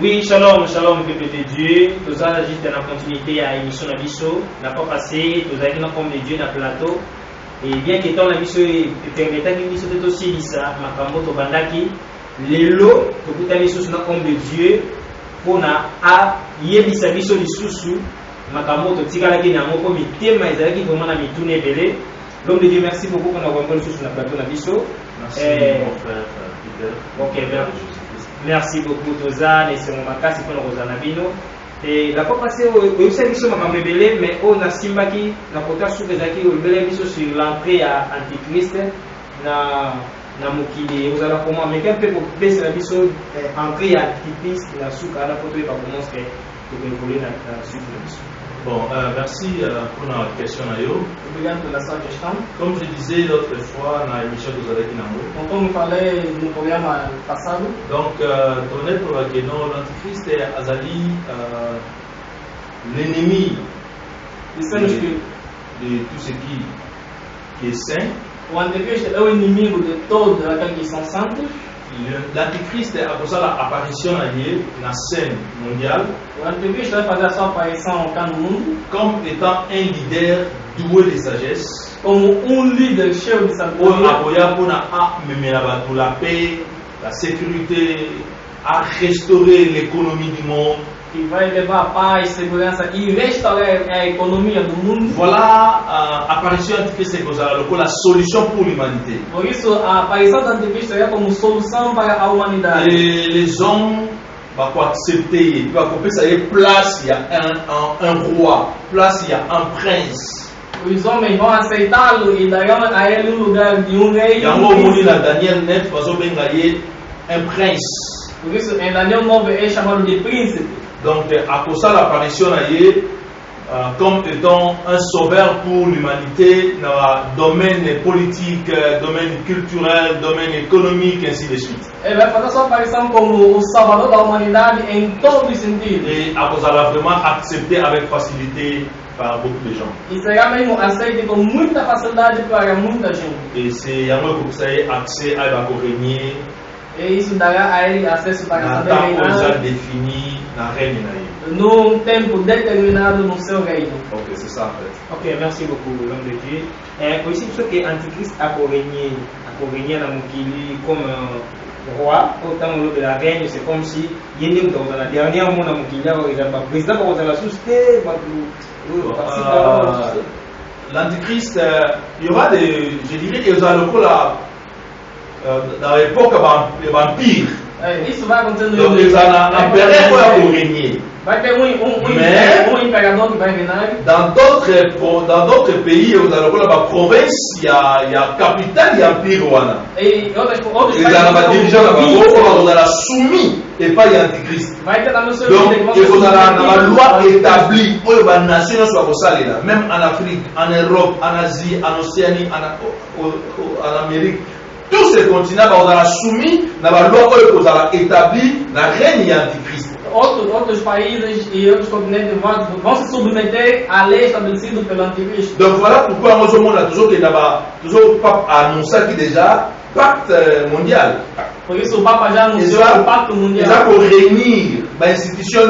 Oui, shalom, shalom, peuple de Dieu. Nous allons juste dans la continuité à l'émission Nabiso. N'a pas passé, nous allons comme de Dieu dans le plateau. Et bien qu'étant Nabiso permettant que Nabiso soit aussi lisa, Makambo Tobandaki, les lots, tout à Nabiso sont comme de Dieu, pour na a yebisa biso lisusu, Makambo Totikalaki Namoko, mais thème Isaïe vraiment na mitune belé. L'homme de Dieu, merci beaucoup pour avoir rencontré sur le plateau Nabiso. Merci, mon frère Peter. Ok, merci beaucoup, Toza, et c'est mon macas, c'est pour nous Rosanabino. Et la fois passée, au service de ma rebelle, mais on a Simbaki, la quota sous les acquis, au bel sur l'entrée à Antichrist, na Mokili, vous allez comment, mais qu'un peu pour baisser la mission, entrée à Antichrist, la souka, la photo, et pas comment c'est pour évoluer dans la suite de la mission. Bon, merci pour la question. Comme je disais l'autre fois dans l'émission de Zalek Inamo, donc, donné pour la question, l'Antichrist est Azali, l'ennemi de tout ce qui est saint. L'Antichrist é o inimigo de todos aqueles que são santos. L'Antichrist a causé l'apparition dans la scène mondiale. L'Antichrist vai fazer a sua aparição cá no mundo comme étant un leader doué de sagesse. como líder cheio de Pour sabedoria appuyer pour la paix, la sécurité, à restaurer l'économie du monde. que vai levar a paz, segurança e restaurar a economia do mundo. Voilà l'apparition Antichrist est la solution pour l'humanité. Por isso, a aparição do Anticristo é como solução para a humanidade. Et les hommes vont accepter, ils vont penser place, il y a un roi, place, il y a un prince. Os homens vão aceitá-lo e darão a ele um lugar de rei. Il y a un moment dans Daniel 9, un prince. Por isso, em Daniel 9 é chamado de príncipe. Donc, à cause de l'apparition comme étant un sauveur pour l'humanité dans le domaine politique, domaine culturel, domaine économique, ainsi de suite. Ele vai fazer sua aparição como o salvador da humanidade em todos os sentidos. Et à cause de l'a vraiment accepté avec facilité par beaucoup de gens. E será mesmo aceito com muita facilidade para muita gente. Et c'est un peu comme ça, accès à la régner E isso dará a ele acesso para dans saber le temps déjà reinar défini dans le règne. num tempo determinado no seu reino. Donc, c'est ça en fait. Ok, merci beaucoup, l'homme de Dieu. Aussi, parce que l'Antichrist a régné dans Mokili comme roi, autant de la reine, c'est comme si il y a dans la dernière monde dans Mokili, il y a un président qui la société, l'Antichrist, il y aura des, je dirais, il y a dans l'époque des vampires. Isso vai acontecer no Donc, il y a un empereur pour régner. Vai ter imperador que vai reinar. Dans d'autres pays, vous allez voir la province, il y a capitale, il y a empire. E outros Il y a países un dirigeant là-bas, on a soumis et pas l'Antichrist. vai ter também o seu Donc, líder que il y a une loi vão établie, où les nations soient même en Afrique, en Europe, en Asie, en Océanie, en Amérique. Tous ces continents vont soumis à la loi établie, la règne Antichrist. Outros países e outros continentes vão se submeter à lei estabelecida pelo Anticristo. Donc voilà pourquoi moi, on a toujours pas annoncé qui déjà pacte mondial. Por isso o Papa já anunciou o Pacto Mundial. Ça pour réunir l'institution,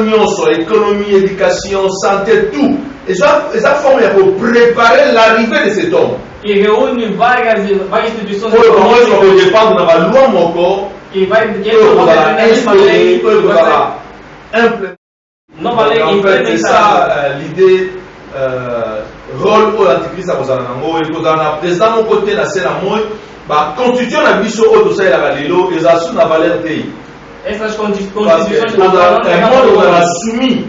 économie, éducation, santé, tout. Et ça forme pour préparer l'arrivée de cet homme. Que reúne várias instituições Pour le dépendre de la loi encore, que vai nova lei en fait, c'est ça l'idée, rôle où l'Antichrist a posé le président mon côté, la scène à moi, constitution la mission au sein de la Galilée, et ça sous la valeur pays. Essas constituições Un monde où on a soumis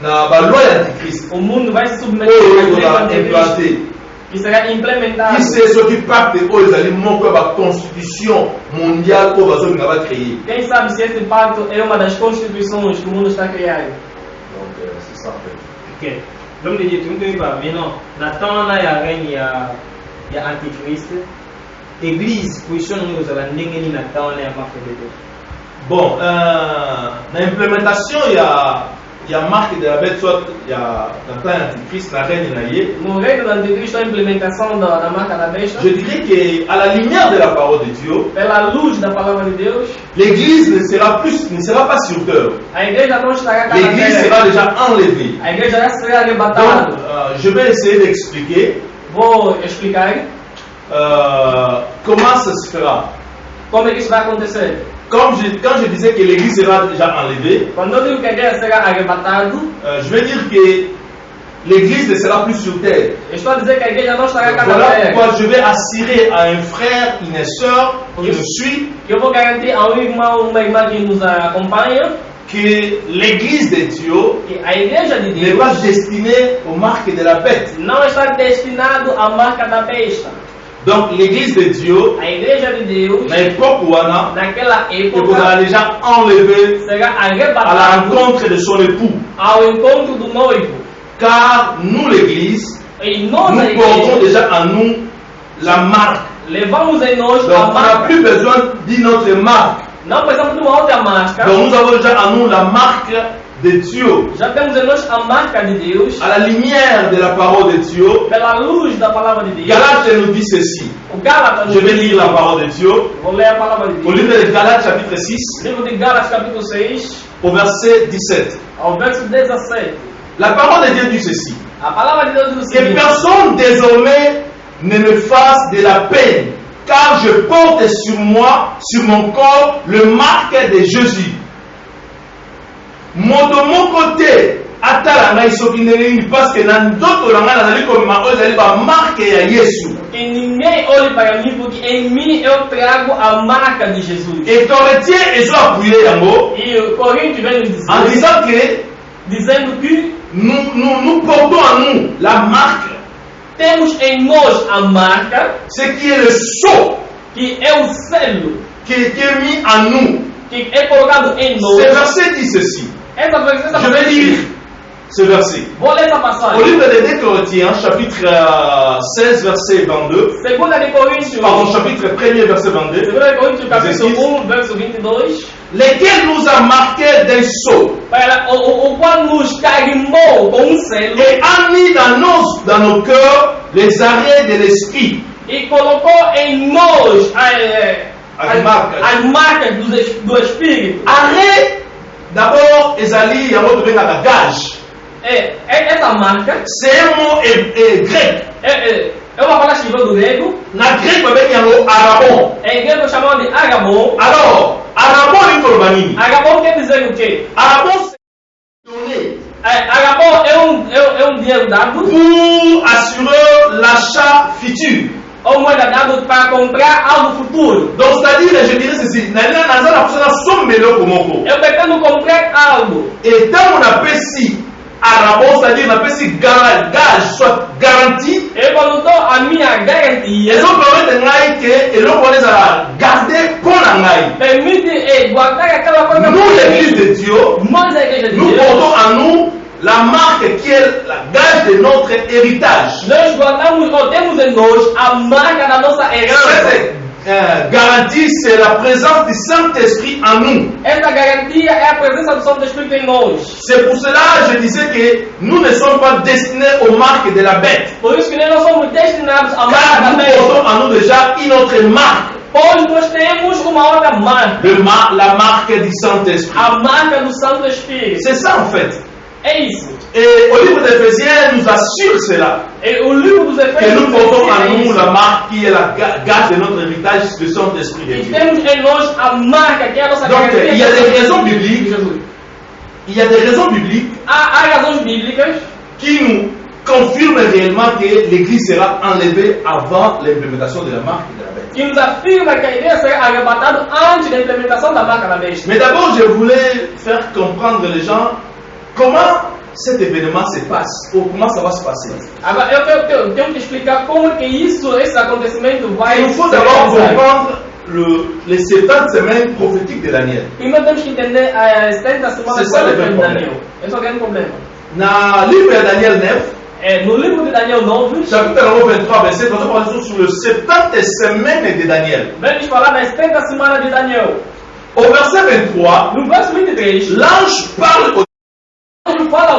la loi Antichrist, o mundo vai se où submeter on à a implanté. que será implementado. Qui c'est ce qui pacte où ils allaient monter la constitution mondiale où on va créer. Quem sabe se esse pacto é uma das constituições que o mundo está criando. Donc c'est ça en fait. Ok. L'homme de Dieu, tu ne peux pas. Maintenant, Nathan, il y a règne, il y a Antichrist. Église, position nous allons n'engager Nathan, il y a marque de Dieu. Bon, l'implémentation, il y a il y a marque de la bête, soit il y a la taille antichrist, la reine naïe. No reino do anticristo, a implementação da marca da besta, Je dirais qu'à la lumière de la parole de Dieu, pela luz da palavra de Deus, l'église ne sera pas sur terre. a igreja não estará cá na L'église terra. sera déjà enlevée. A igreja já será Donc, arrebatada. je vais essayer d'expliquer Vou explicar comment ça se fera. como é que isso vai acontecer. Quand je disais que l'église sera déjà enlevée, Quando eu digo que a igreja será arrebatada, je veux dire que l'église ne sera plus sur terre. eu estou a dizer que a igreja não estará cá na Voilà terra. pourquoi je vais assurer à un frère, une sœur qui me suit, Que eu vou garantir a um irmão, uma irmã que nos acompanha, que l'église de Dieu que a igreja de n'est pas Deus destinée aux marques de la bête. não está destinado à marca da besta. Donc l'église de Dieu, A igreja de Deus, na époque où on naquela il faudra época, déjà enlever será à la arrebatada rencontre de son époux. ao encontro do noivo. Car nous, l'église, E nós, a nous portons igreja, déjà en nous la marque. levamos em nós Donc a on n'a marca. plus besoin d'une autre marque. Não precisamos de uma outra marca. Donc nous avons déjà en nous la marque de Dieu. Já temos em nós a marca de Deus, À la lumière de la parole de Dieu, pela luz da palavra de Deus. Galates nous dit ceci. O Gálatas, Je vais lire la parole de Dieu. vou ler a palavra de Au Deus. livre de Galates chapitre 6, Livro de Gálatas, capítulo 6, au verset 17. ao verso 17. La parole de Dieu dit ceci. A palavra de Deus diz o Que seguinte: personne désormais ne me fasse de la peine, car je porte sur moi, sur mon corps, le marque de Jésus. Moi de mon côté, atala ngai soki ndenge nini, parce que na ndoto na ngai nazali komema oyo ezali ba marque ya Yesu. que ninguém olhe para mim, porque em mim eu trago a marca de Jesus. Et Corinthiens ezo appuyer yango E o Coríntios vem nos en dizer, disant que dizendo que nous portons en nous la marque, temos em nós a marca, ce qui est le sceau que é o selo, qui est mis en nous. que é colocado em Ce nós. verset dit ceci. Essa Je vais lire ce verset. Vou ler essa Au passagem. livre de 2 Corinthiens, chapitre 16, verset 22, Segunda de Coríntios, pardon, chapitre 1er, verset 22, Segunda de Coríntios, capítulo Exercício. 1, verso 22, lesquels nous a marqués d'un sceau para o qual nos carimbou com um selo et a mis dans nos cœurs les arrêts de l'esprit. e colocou em nós As marcas. as marcas do Espírito. Arrêt, d'abord, ezali, yango tobengaka gage. Essa marca C'est un mot grec. é uma palavra que vem do grego, Na grec, babengi yango arabon. em grego chamado de agabon. Alors, arabon iko loba nini? Agabon quer dizer o quê? Arabon, c'est donné Agabon é um dinheiro dado, pour assurer l'achat futur. ou moeda dado para comprar algo futuro. Donc, c'est-à-dire, je dirais ceci, naza na kusana sombelo komoko. Eu pretendo comprar algo. Et tant on appelle si arabon, c'est-à-dire on appelle si gage, soit garantie, Eu quando dou a minha garantia, ils ont permis ngai que eloko wana ezala garder pour la ngai. permite guardar aquela coisa. Nous, l'église de Dieu, Nós, a igreja de nous Deus, portons en nous la marque qui est la gage de notre héritage. nós guardamos ou temos em nós a marca da nossa herança. Cette garantie, c'est la présence du Saint-Esprit en nous. Essa garantia é a presença do Santo Espírito em nós. C'est pour cela que je disais que nous ne sommes pas destinés aux marques de la bête. Por isso que nós somos destinados à marca Car da nous besta. portons en nous déjà une autre marque. Pois nós temos uma outra marca. La marque du Saint-Esprit. A marca do Santo Espírito. C'est ça en fait. É isso. Et au livre d'Éphésiens, nous assure cela. E o livro dos Que Efésios nous portons en ensina nous isso. la marque qui est la gage de notre héritage du Saint-Esprit de E Dieu. temos em nós a marca que é a nossa Donc, garantia. il y a des raisons de bibliques. Jesus. Il y a des raisons bibliques Há razões bíblicas qui nous confirment réellement que l'Église sera enlevée avant l'implémentation de la marque de la bête. que nos afirma que a igreja será arrebatada antes da implementação da marca da besta. Mais d'abord, je voulais faire comprendre les gens comment cet événement se passe, ou comment ça va se passer. Agora, eu tenho que explicar como é que esse acontecimento vai Il faut se d'abord realizar. comprendre les 70 semaines prophétiques de Daniel. Primeiro temos que entender as 70 C'est semanas ça le de vrai Daniel. Esse é o grande problema. Dans le livre de Daniel 9, No livro de Daniel 9, chapitre 23, verset 3, on parle sur le 70 semaines de Daniel. vamos falar das 70 semanas de Daniel. Au verset 23, No verso 23, l'ange parle au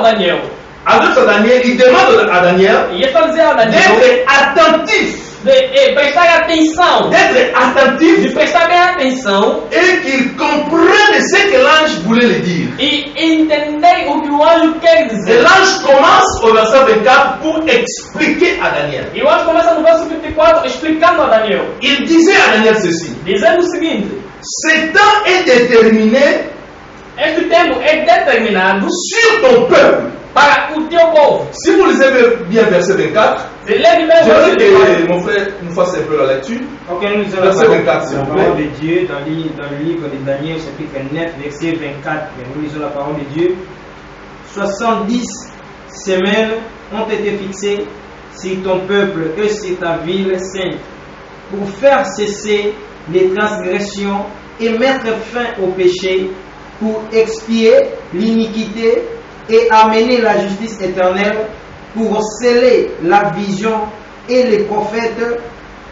ao Daniel. Adresse à Daniel, il demande à Daniel E ele está dizendo ao Daniel d'être attentif, de prestar atenção, d'être attentif de prestar bem atenção et qu'il comprenne ce que l'ange voulait lui dire. e entender o que o anjo quer Et dizer. l'ange commence au verset 24 pour expliquer à Daniel. E o anjo começa no verso 24 explicando a Daniel, Il disait à Daniel ceci: dizendo o seguinte: ce temps est déterminé este tempo é determinado sur ton peuple. para o teu povo. Si vous lisez bien verset 24, Se lê bem o j'aimerais verso 24. que mon frère nous fasse un peu la lecture. Ok, nous lisons la Verset parole, 24, s'il la vous parole plaît. de Dieu dans le livre de Daniel, chapitre 9, verset 24. Et nous lisons la parole de Dieu. 70 semaines ont été fixées sur ton peuple et sur ta ville sainte pour faire cesser les transgressions et mettre fin au péché, pour expier l'iniquité et amener la justice éternelle, pour sceller la vision et les prophètes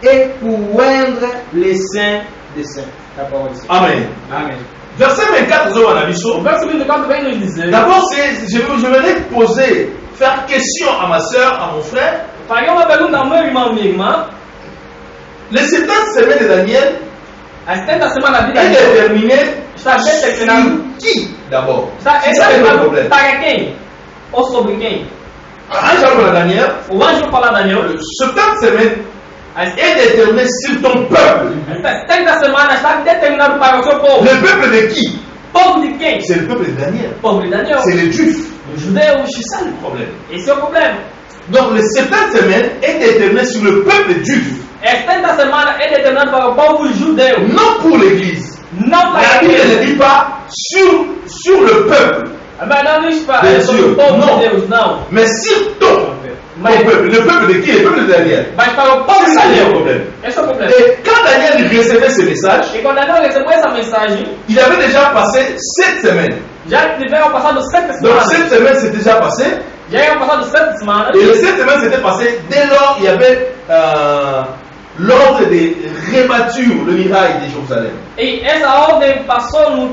et pour oindre les saints des saints. La parole ici. Amen. Amen. Verset 24, nous avons un avis. O verso 24 vem nos dizer: D'abord, je vais poser, faire question à ma soeur, à mon frère. faria uma pergunta ao meu irmão, minha irmã. Les 70 semaines de Daniel As 70 semanas de est Daniel déterminé está determinado. sur qui d'abord. Está C'est ça le determinado problème. para quem? Ou sobre quem? L'ange parle à Daniel, O anjo fala a Daniel: 70 semaines as est déterminé sur ton peuple. 70 semanas está determinado para o seu povo. Le peuple de qui? Povo de quem? C'est le peuple de Daniel. O povo de Daniel. C'est les Juifs. Os judeus. C'est ça le problème. Esse é o problema. Donc les 70 semaines est déterminé sur le peuple juif, As 70 semanas é determinado para o povo judeu. non pour l'église. Não para La a Bible ne igreja. dit pas sur le peuple, Mas não diz para Bien sobre sûr, o povo não. de Deus, não. mais sur ton Mas, peuple. Le peuple de qui? Le peuple de Daniel. mas para o povo C'est de ça le Daniel. problème. Esse é o problema. Et quand Daniel recevait ce message, E quando Daniel recebeu essa mensagem, il avait déjà passé 7 semaines. já tiveram passado 7 Donc semanas. 7 semaines c'est déjà passé. Já tinham passado 7 semanas. Et les 7 semaines s'étaient passées dès lors il y avait l'ordre de rebâtir le mirail de Jérusalem. E essa ordem passou no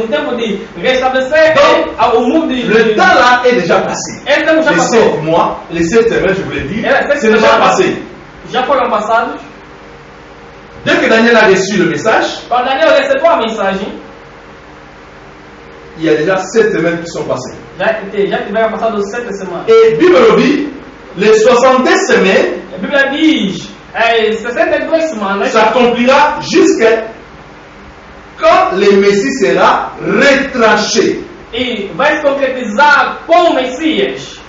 tempo de restabelecer Donc, o muro de. Le temps là est déjà passé. Esse tempo já Les passou. 7 mois, les 7 semaines, je vous l'ai dit, É, 7 c'est déjà semanas passé. Já foram passados. Dès que Daniel a reçu le message, Quando Daniel recebeu a mensagem, il y a déjà 7 semaines qui sont passées. já tiveram passado 7 semanas. Et Bible dit, les 70 semaines A Bíblia diz: 62 semanas s'accomplira jusqu'à quand le Messie sera retranché. e vai se concretizar com o Messias.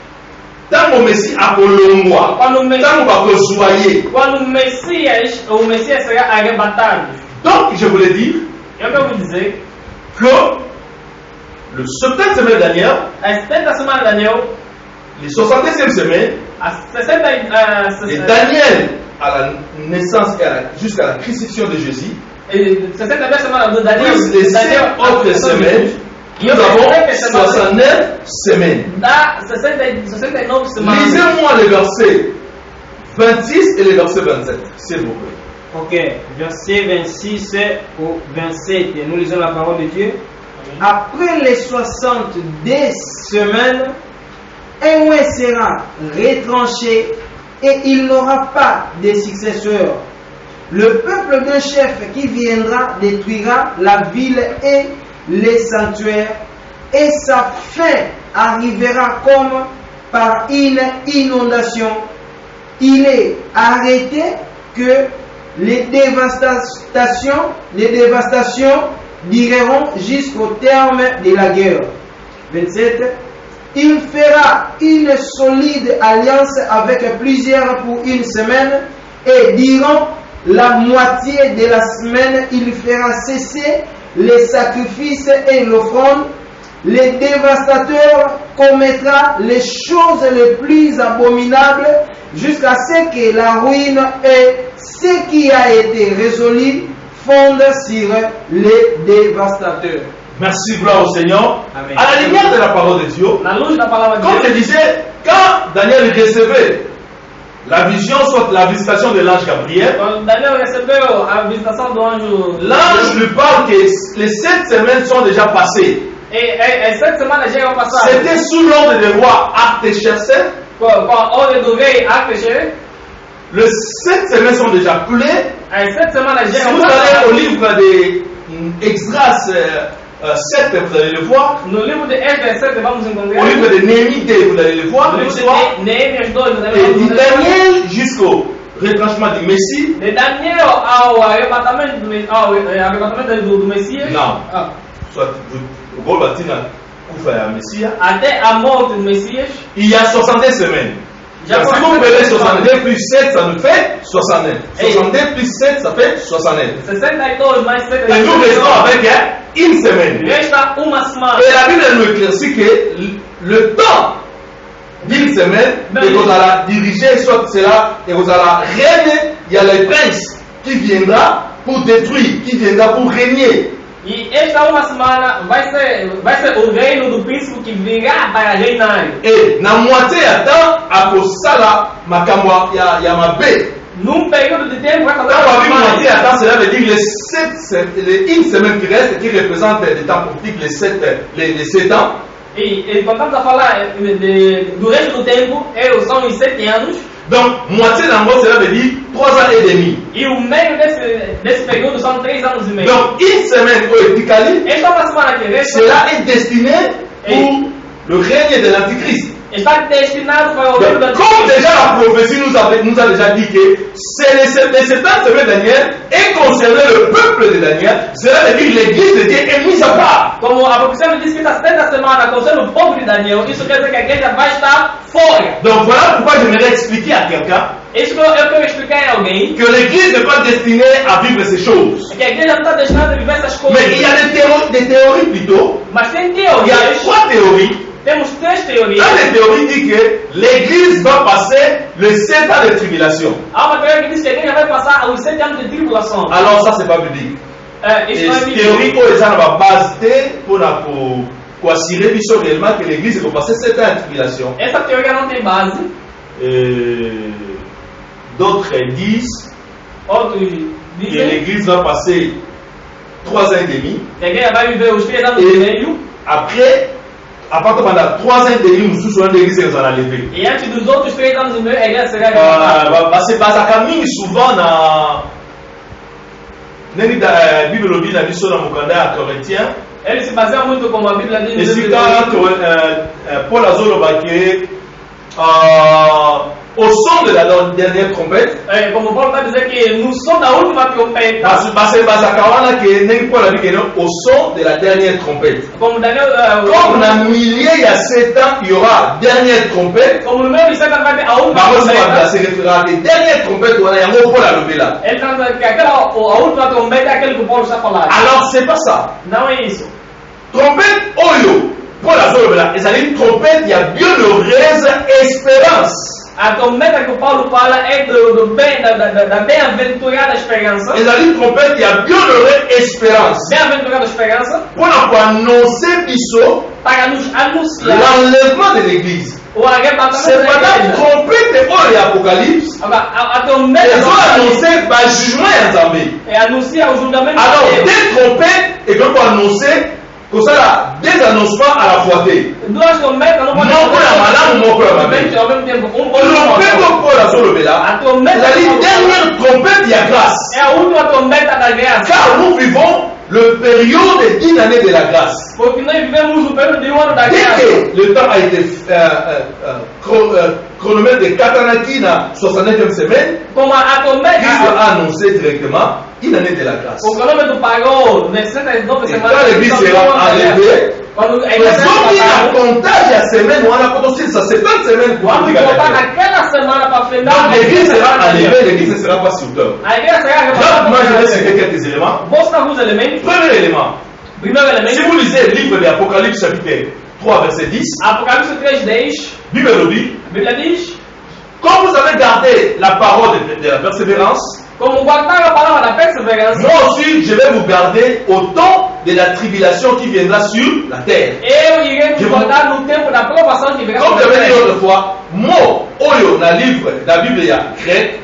Tant que Messie a colombois, Quando o tant Messias, que soyez. quando o Messias será arrebatado. Donc, je voulais dire Eu quero dizer que le 70 semaines de Daniel, as 70 semanas de Daniel, les 60e semaine, as 60 et Daniel à la naissance jusqu'à la crucifixion de Jésus, 60 semanas de Daniel, plus les 7 autres semaines, nous avons 69 semaines. dá 69 semanas. Lisez-moi les versets 26 et les versets 27, s'il vous plaît. Ok, verset 26 au 27. Et nous lisons la parole de Dieu. Après les 70 semaines, un roi sera retranché et il n'aura pas de successeur. Le peuple d'un chef qui viendra détruira la ville et les sanctuaires, et sa fin arrivera comme par une inondation. Il est arrêté que les dévastations dureront jusqu'au terme de la guerre. 27. Il fera une solide alliance avec plusieurs pour une semaine, et durant la moitié de la semaine, il fera cesser les sacrifices et l'offrande. Le dévastateur commettra les choses les plus abominables jusqu'à ce que la ruine et ce qui a été résolu fondent sur les dévastateurs. Merci, gloire au Seigneur. Amen. À la lumière de la parole de Dieu, Na luz da palavra de comme je Deus, disais, quand Daniel recevait la vision, soit la visitation de l'ange Gabriel, quando Daniel recebeu a visitação do anjo, l'ange lui parle que les 7 semaines sont déjà passées. E 7 semanas chegam a passar. C'était sous l'ordre du roi Artaxerxès. Com a ordem do rei Artaxerxes. Les 7 semaines sont déjà pleines. As 7 semanas Si chegam vous a allez passar. au livre des Exdras 7, vous allez le voir. No livro de Esdras 7 vamos encontrar. Au livre de Néhémie 2, vous allez le voir. No livro l'histoire. de Neemias 2 nós Et vamos de encontrar. Daniel jusqu'au retranchement du Messie. De Daniel ao arrebatamento do Messias. Não. Ah. Soit o gol batina kufa ya Messia. Até a morte do Messias. Il y a 62 semaines. Já Si vous prenez 62 plus 7, ça nous fait 69. 62 plus 7, ça fait 69. 62 mais 7. Et nous restons avec une semaine. Resta uma semana. Et la Bible nous éclaircit que le temps d'une semaine, et vous allez diriger, soit cela, et vous allez régner, il y a le prince qui viendra pour détruire, qui viendra pour régner. E esta uma semana vai ser o reino do príncipe que virá para reinar. Et na moitié ya temps akosala makambo ya mabe. Num período de tempo vai fazer Quand on dit uma moitié ya temps, cela veut dire une semaine qui reste, qui représente le temps politique, les 7 ans. E quando estamos a falar do resto do tempo, são os 7 anos. Donc, moitié d'ango, cela veut dire 3 ans et demi. E o meio desse período são 3 anos e meio. Donc, une semaine au Etikali, Esta uma semana que resta cela est destiné pour le règne de l'Antichrist. está destinado para o reino Donc, do comme Anticristo. déjà la prophétie nous a déjà dit que c'est les 7 ans de Daniel et concerner le peuple de Daniel, cela veut dire l'église de Dieu est mise à part. Como a profecia nos diz que esta 7 semana concerne o povo de Daniel, isso quer dizer que a igreja vai estar fora. Donc voilà pourquoi j'aimerais expliquer à quelqu'un Isso que eu quero explicar a alguém, que l'église n'est pas destinée à vivre ces choses. que a igreja não está destinada a viver essas coisas. Mais il y a des théories plutôt. Mas tem Il y a teorias, 3 théories. temos 3 teorias. Une des théories dit que l'église va passer les 7 ans de tribulation. Há uma teoria que diz que a igreja vai passar os 7 anos de tribulação. Alors ça c'est pas biblique. Isso Et não é cette bíblico. théorie où les gens n'ont base pour assurer réellement que l'église va passer 7 ans de tribulation. Essa teoria não tem base. D'autres disent Outros que dizem l'église va passer 3 ans et demi. que a igreja vai viver os 3 anos e meio. Après, à partir pendant 3 ans et demi, nous sommes l'église et nous allons lever. E antes dos outros 3 anos e meio, a igreja será levantada. C'est parce que souvent dans la Bible dit la mission dans Mukanda à Corinthiens. Ele se baseia muito como a Bíblia Et diz. si quand Paul a dit au son de la dernière trompette, Como Paulo está dizendo que no som da última trompeta, au son de la dernière trompette. como Daniel, Comme dans le milieu, il y a 7 ans, il y aura dernière trompette. como no meio de 7 anos vai ter a última Bah, ça trompeta. se référera à des dernières trompettes où on a un mot Paul a levé là. Ele está dizendo que a última trompeta é aquele que o Paulo está falando. Alors, c'est pas ça. Não é isso. Trompette Oyo. Paul a levé là. Et ça dit trompette, il y a bienheureuse espérance. A trombeta que o Paulo fala é da bem-aventurada esperança. Et ça dit trompette, il y a bienheureuse espérance. Bem-aventurada esperança Pour annoncer Bissot para nos anunciar l'enlèvement de l'église. o arrebatamento C'est da pendant igreja. trompette Oyo et Apocalypse. Agora, a Ils trombeta ont annoncé le jugement en Zambie. anuncia o julgamento de Alors, Deus. des trompettes, et quand on annonçait, que ça là, des annoncements à la fois. Duas trombetas não podem Não põe a malada, não põe a malada. ao mesmo tempo. Le trompette au Paul a soulevé là, A trombeta la dernière trompette, il y a grâce. é a última trombeta da graça. Car nous vivons le période d'une année de la grâce. Porque nós vivemos o período de um ano da Dès graça. que le temps a été chronomètre de Katanakina, 69e semaine, Como a Christ trombeta, a annoncé directement une année de la grâce. o cronômetro parou nas 69 Et semanas. quand l'église sera enlevée, Quando a ils igreja ont mis será un comptage à semaine, on a potentiel ça, 70 semaines pour vamos dire voltar à naquela semana para final. Donc l'église sera enlevée, l'église ne sera pas sur terre. A igreja será Donc moi je vais arrebatada. citer quelques éléments. Vou citar alguns elementos. Premier élément, Primeiro si elemento, vous lisez le livre de l'Apocalypse chapitre 3 verset 10, Apocalipse 3:10, Bible le dit, a Bíblia diz: comme vous avez gardé la parole de la persévérance, como guardar a palavra da perseverança, moi aussi je vais vous garder au temps de la tribulation qui viendra sur la terre. eu irei Je me guardar no tempo da provação que virá Comme sobre a j'avais dit terra. autrefois, moi, Oyo, dans le livre, dans la Bible, il y a grec,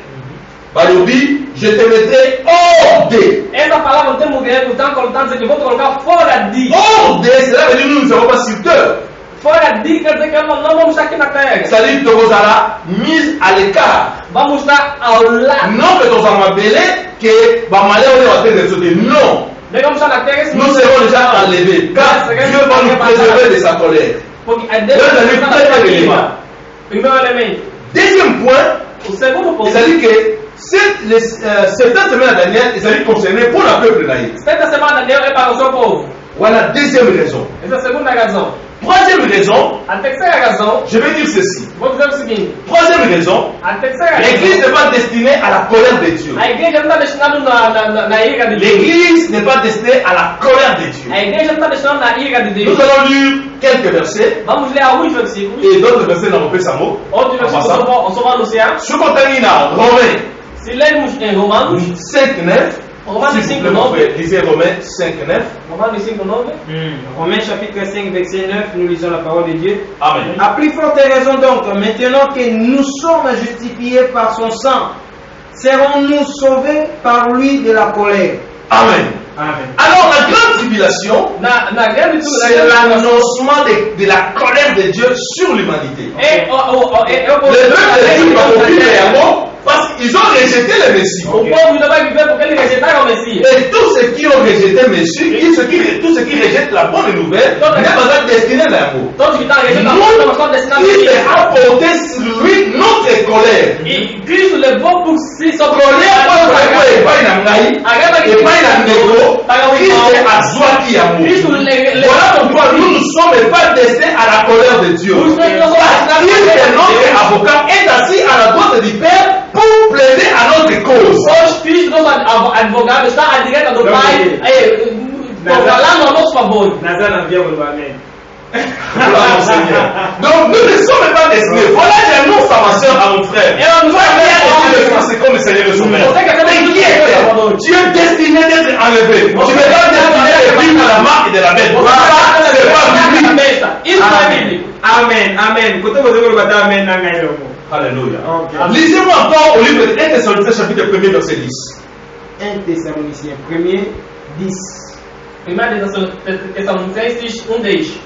Balobi, Je te mettrai hors d'eux. Essa palavra no termo grego está colocando que eu vou te colocar fora de. Hors d'eux, cela veut dire que nous ne serons pas sur terre. Fora de quer dizer que não vamos estar aqui na terra. C'est-à-dire que tu seras mise à l'écart. Vamos estar ao lado. Non que tu seras belé, que va malheur va te sauter. Non. Vamos estar na terra. Nous serons déjà enlevés. Car Dieu va nous préserver de sa colère. Porque a Deus primeiro elemento. Deuxième point, o segundo ponto. C'est-à-dire que cette semaine à Daniel, c'est-à-dire concerné pour le peuple naïf. Esta semana Daniel é para o seu povo. Voilà, deuxième raison. Essa é a segunda razão. Troisième raison, a terceira razão, je vais dire ceci. Vou dizer o seguinte. Troisième raison, a terceira razão, l'église n'est pas destinée à la colère de Dieu. A igreja não está destinada na ira de Deus. L'église n'est pas destinée à la colère de Dieu. A igreja não está destinada na ira de Deus. Nous allons lire quelques versets. Vamos ler alguns versículos. Et d'autres versets dans le Pessamo. Outros versículos eu só vou anunciar. Ce qu'on termine à Romains. Se lermos em Romanos 5:9. Romanos 5:9. Lisez Romains 5:9. Romanos 5:9. Romains chapitre 5 verset 9, nous lisons la parole de Dieu. Amen. À plus forte raison donc, maintenant que nous sommes justifiés par son sang, serons-nous sauvés par lui de la colère. Amen. Amen. Alors la grande tribulation, c'est l'annoncement de la colère de Dieu sur l'humanité. Les peuples de Dieu vont vivre réellement parce qu'ils ont rejeté le Messie. Et tous ceux qui ont rejeté le Messie, tous ceux qui rejettent la bonne nouvelle, n'est pas destiné à l'amour. Il a porté sur lui notre colère. Colère voilà pourquoi nous ne sommes pas destinés à la colère de Dieu. Parce que notre avocat est assis à la droite du Père pour plaider à notre cause. Advogado está à direita do Pai, falando a nosso favor. Donc nous ne sommes pas destinés. Voilà, j'annonce à ma soeur, à mon frère. C'est comme le Seigneur de son Père. Tu es destiné d'être enlevé. Tu n'es pas destiné de vivre à la marque de la bête. C'est pas biblique. Amen. Amen. Alléluia. Lisez-moi encore au livre de 1 Thessaloniciens chapitre 1 verset 10. 1 Thessaloniciens 1er 10. 1 Thessalonicenses 1:10.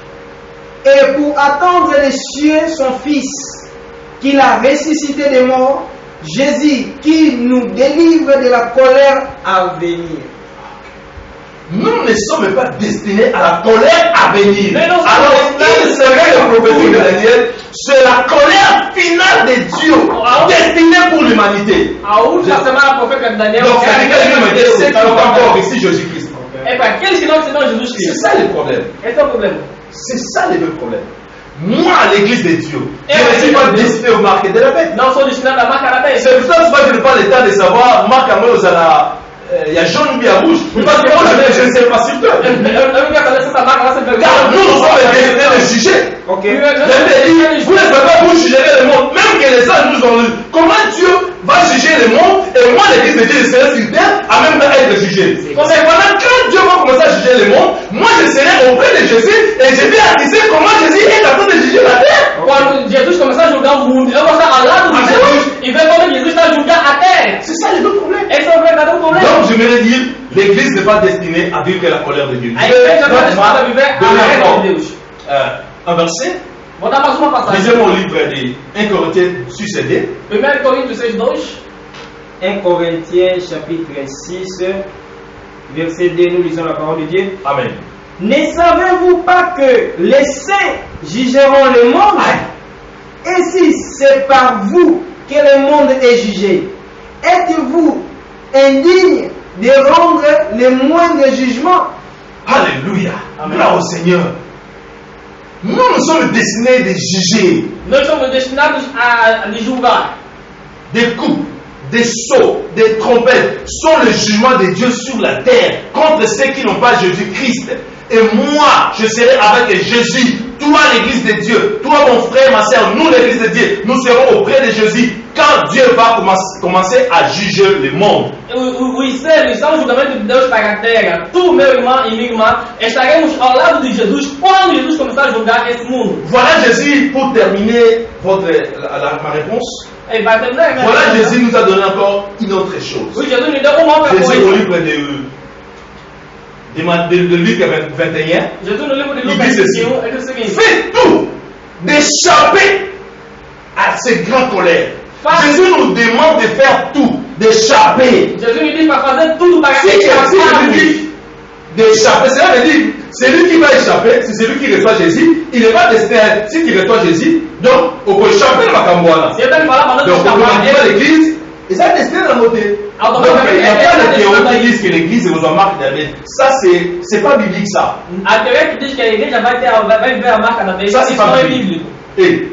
Et pour attendre les cieux son Fils, qu'il a ressuscité des morts, Jésus qui nous délivre de la colère à venir. Nous ne sommes pas destinés à la colère à venir. Alors, il serait le prophétique de Daniel, c'est la colère finale de Dieu, destinée pour l'humanité. Donc, c'est qui ont encore ici Jésus-Christ. C'est ça le problème. C'est ça le problème. Moi, l'église de Dieu, je ne suis pas destiné au marque de la bête. C'est pour ça que je n'ai pas le temps de savoir, marque à moi, il y a jaune ou bien rouge. Parce que moi, je ne sais pas sur toi. Car nous sommes destinés de juger. Vous ne savez pas, vous jugerez le monde. Même que les anges nous ont dit, comment Dieu va juger le monde et moi, l'église de Dieu, je serai sur terre à même temps être jugé. Pendant quand Dieu va commencer à juger le monde, moi, je serai auprès de Jésus et je vais attiser comment Jésus est en train de juger la terre. Quando Jesus começar a julgar o mundo, eu vou estar ao lado de Jesus e ver como Jesus está a julgar a terra. C'est ça le problème. Esse é o verdadeiro problema. Donc, je voudrais dire, l'église n'est pas destinée à vivre la colère de Dieu. A igreja não é destinada a viver a raiva de Deus. Un verset. Vou dar mais uma passagem. Lisez-moi au livre de 1 Corinthiens succédé. 1 Coríntios 6:2. 1 Corinthiens chapitre 6, verset 2, nous lisons la parole de Dieu. Amen. Ne savez-vous pas que les saints jugeront le monde? Et si c'est par vous que le monde est jugé, êtes-vous indigne de rendre le moindre jugement? Alléluia. Gloire au Seigneur. Nous sommes destinés de juger. Nós somos destinados a julgar. Des coups, des sauts, des trompettes sont le jugement de Dieu sur la terre contre ceux qui n'ont pas Jésus-Christ. Et moi, je serai avec Jésus. Toi, l'église de Dieu. Toi, mon frère, ma soeur, nous, l'église de Dieu. Nous serons auprès de Jésus quand Dieu va commencer à juger le monde. Os seres são o julgamento de Deus para a terra. Tu, meu irmão e minha irmã, estaremos ao lado de Jesus quando Jesus começar a julgar esse mundo. Voilà Jésus, pour terminer ma réponse. Voilà, Jésus nous a donné encore une autre chose. Oui, Jésus nous donne comment faire. Jésus au livre de Luc 21, Jésus nous livre de il Luc dit ceci: 21. fais tout d'échapper à ces grandes colères. Jésus nous demande de faire tout, d'échapper. Jésus nous dit pas faire tout pour Si Jésus dit d'échapper, cela veut dire celui qui va échapper, c'est celui qui reçoit Jésus. Il n'est pas destiné à si qui reçoit Jésus. Donc, on peut échapper dans la Camboana. Donc, on peut l'église. Et ça, destiné à la montée. Donc, il n'y a pas de théorie qui disent que l'église est aux marques d'Amérique. Ça, c'est pas biblique, ça. La théorie qui dit que l'église va être à marque d'Amérique. Ça, c'est pas biblique. Et,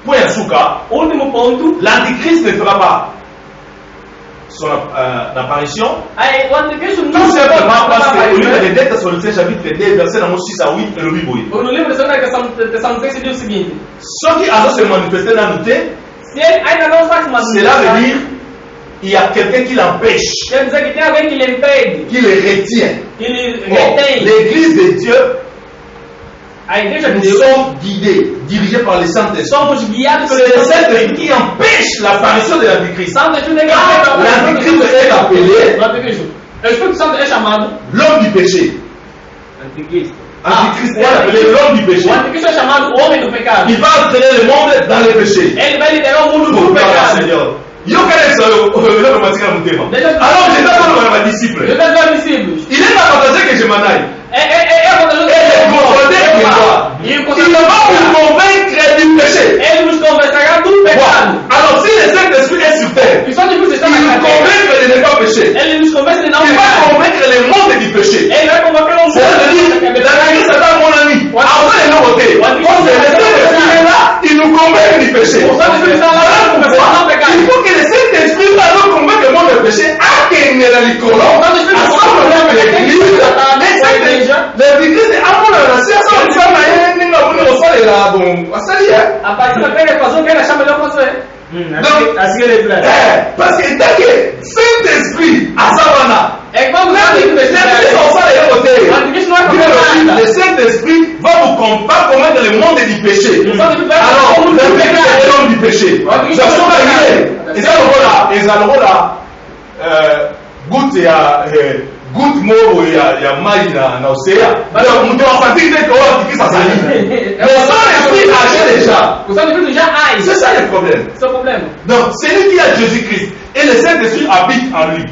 pour un souka, l'antichrist ne fera pas son apparition. Tout simplement parce que au livre de Dette sur le chapitre 2, verset 6 à 8, et le Bible. Ceux qui ont se manifester dans nous, cela veut dire il y a quelqu'un qui l'empêche, qui le retient. L'église de Dieu, nous sommes guidés, dirigés par les Saint-Esprit. C'est le Saint-Esprit qui empêche l'apparition de l'Antichrist. L'Antichrist est appelé l'homme du péché. Antichrist est appelé l'homme du péché. Il va entraîner le monde dans le péché. Seigneur. Alors, j'étais dans ma disciple. Il est dans ma pensée que je m'en aille. Et le confronter que moi. Il va vous convaincre du péché. Alors, si le Saint-Esprit est sur terre, il vous convaincre de ne pas pécher. Il va convaincre le monde du péché. C'est-à-dire, l'Antichrist est mon ami. Avant de nous voter, le Saint-Esprit est là, il nous convainc du péché. Il faut que le Saint-Esprit va nous convaincre le monde du péché. À qu'il n'est pas les colons, à l'église, l'église est à mon avis, ça parce que tant que Saint-Esprit à Savana, le Saint-Esprit va vous convaincre le monde du péché. Alors, le péché est l'homme du péché. Et ça, le là, goutte goutte moko ya mai na océan. Alors, nous devons sentir que ça s'allie. Mais Saint-Esprit agit déjà. C'est ça le problème. Donc, celui qui a Jésus-Christ et le Saint-Esprit habite en lui.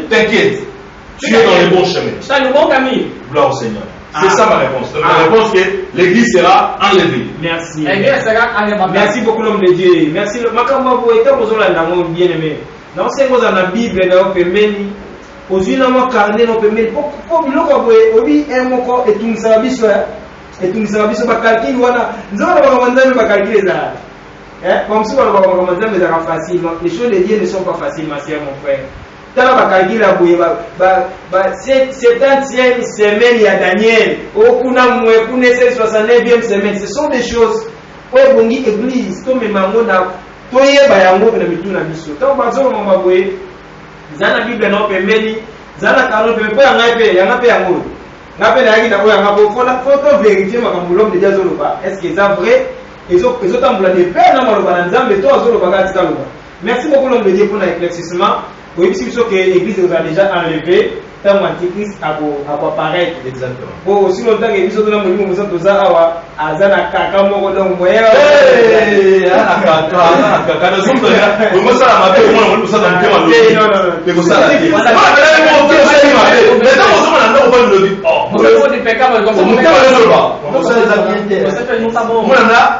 T'inquiète, tu es dans le bon chemin. Gloire au Seigneur. C'est ça ma réponse. Donc, ma réponse est que l'église sera enlevée. Merci. Merci beaucoup l'homme de Dieu. Merci. Bien aimé. Dans ces mots dans la Bible, dans le Pemeni, aux yeux de mon carnet, dans le Pemeni, pour que l'on ait un mot et tout le service, et tout le service, va calculer, voilà. Nous allons pas calculer ça. Comme si on va recommander, mais ça sera facile. Les choses de Dieu ne sont pas faciles, ma chère, mon frère. Tant qu'on va calculer la bouille, cette 70e semaine, il y a Daniel, au Kuna 69e semaine, ce sont des choses. Où est bongi église, comme maman toyeba yango na mituna biso to bazolo mama boye zana bible no pembeni zana kano pembe po yanga pe yango ngape na yaki na boya ngabo photo vérifier makambo l'homme de Dieu zoloba est-ce que c'est vrai ezo tambula de père na maloba na nzambe to azoloba ga tika loba. Merci beaucoup l'homme de Dieu pour l'éclaircissement. Oui, si que l'église vous a déjà enlevé tant l'antichrist a apparaître. Exactement. Bon, aussi longtemps que l'église de l'homme vous a awa azana kaka moko donc moyen. Ana kaka nous sommes là. Vous me ça la matin au moins vous ça dans le tema. Non. Mais vous ça la. Maintenant vous sommes là on va le dire. Oh. Vous faut des pécables comme ça. Vous ne pas. Vous ça les ambienter. Vous ça fait non pas bon. Moi là.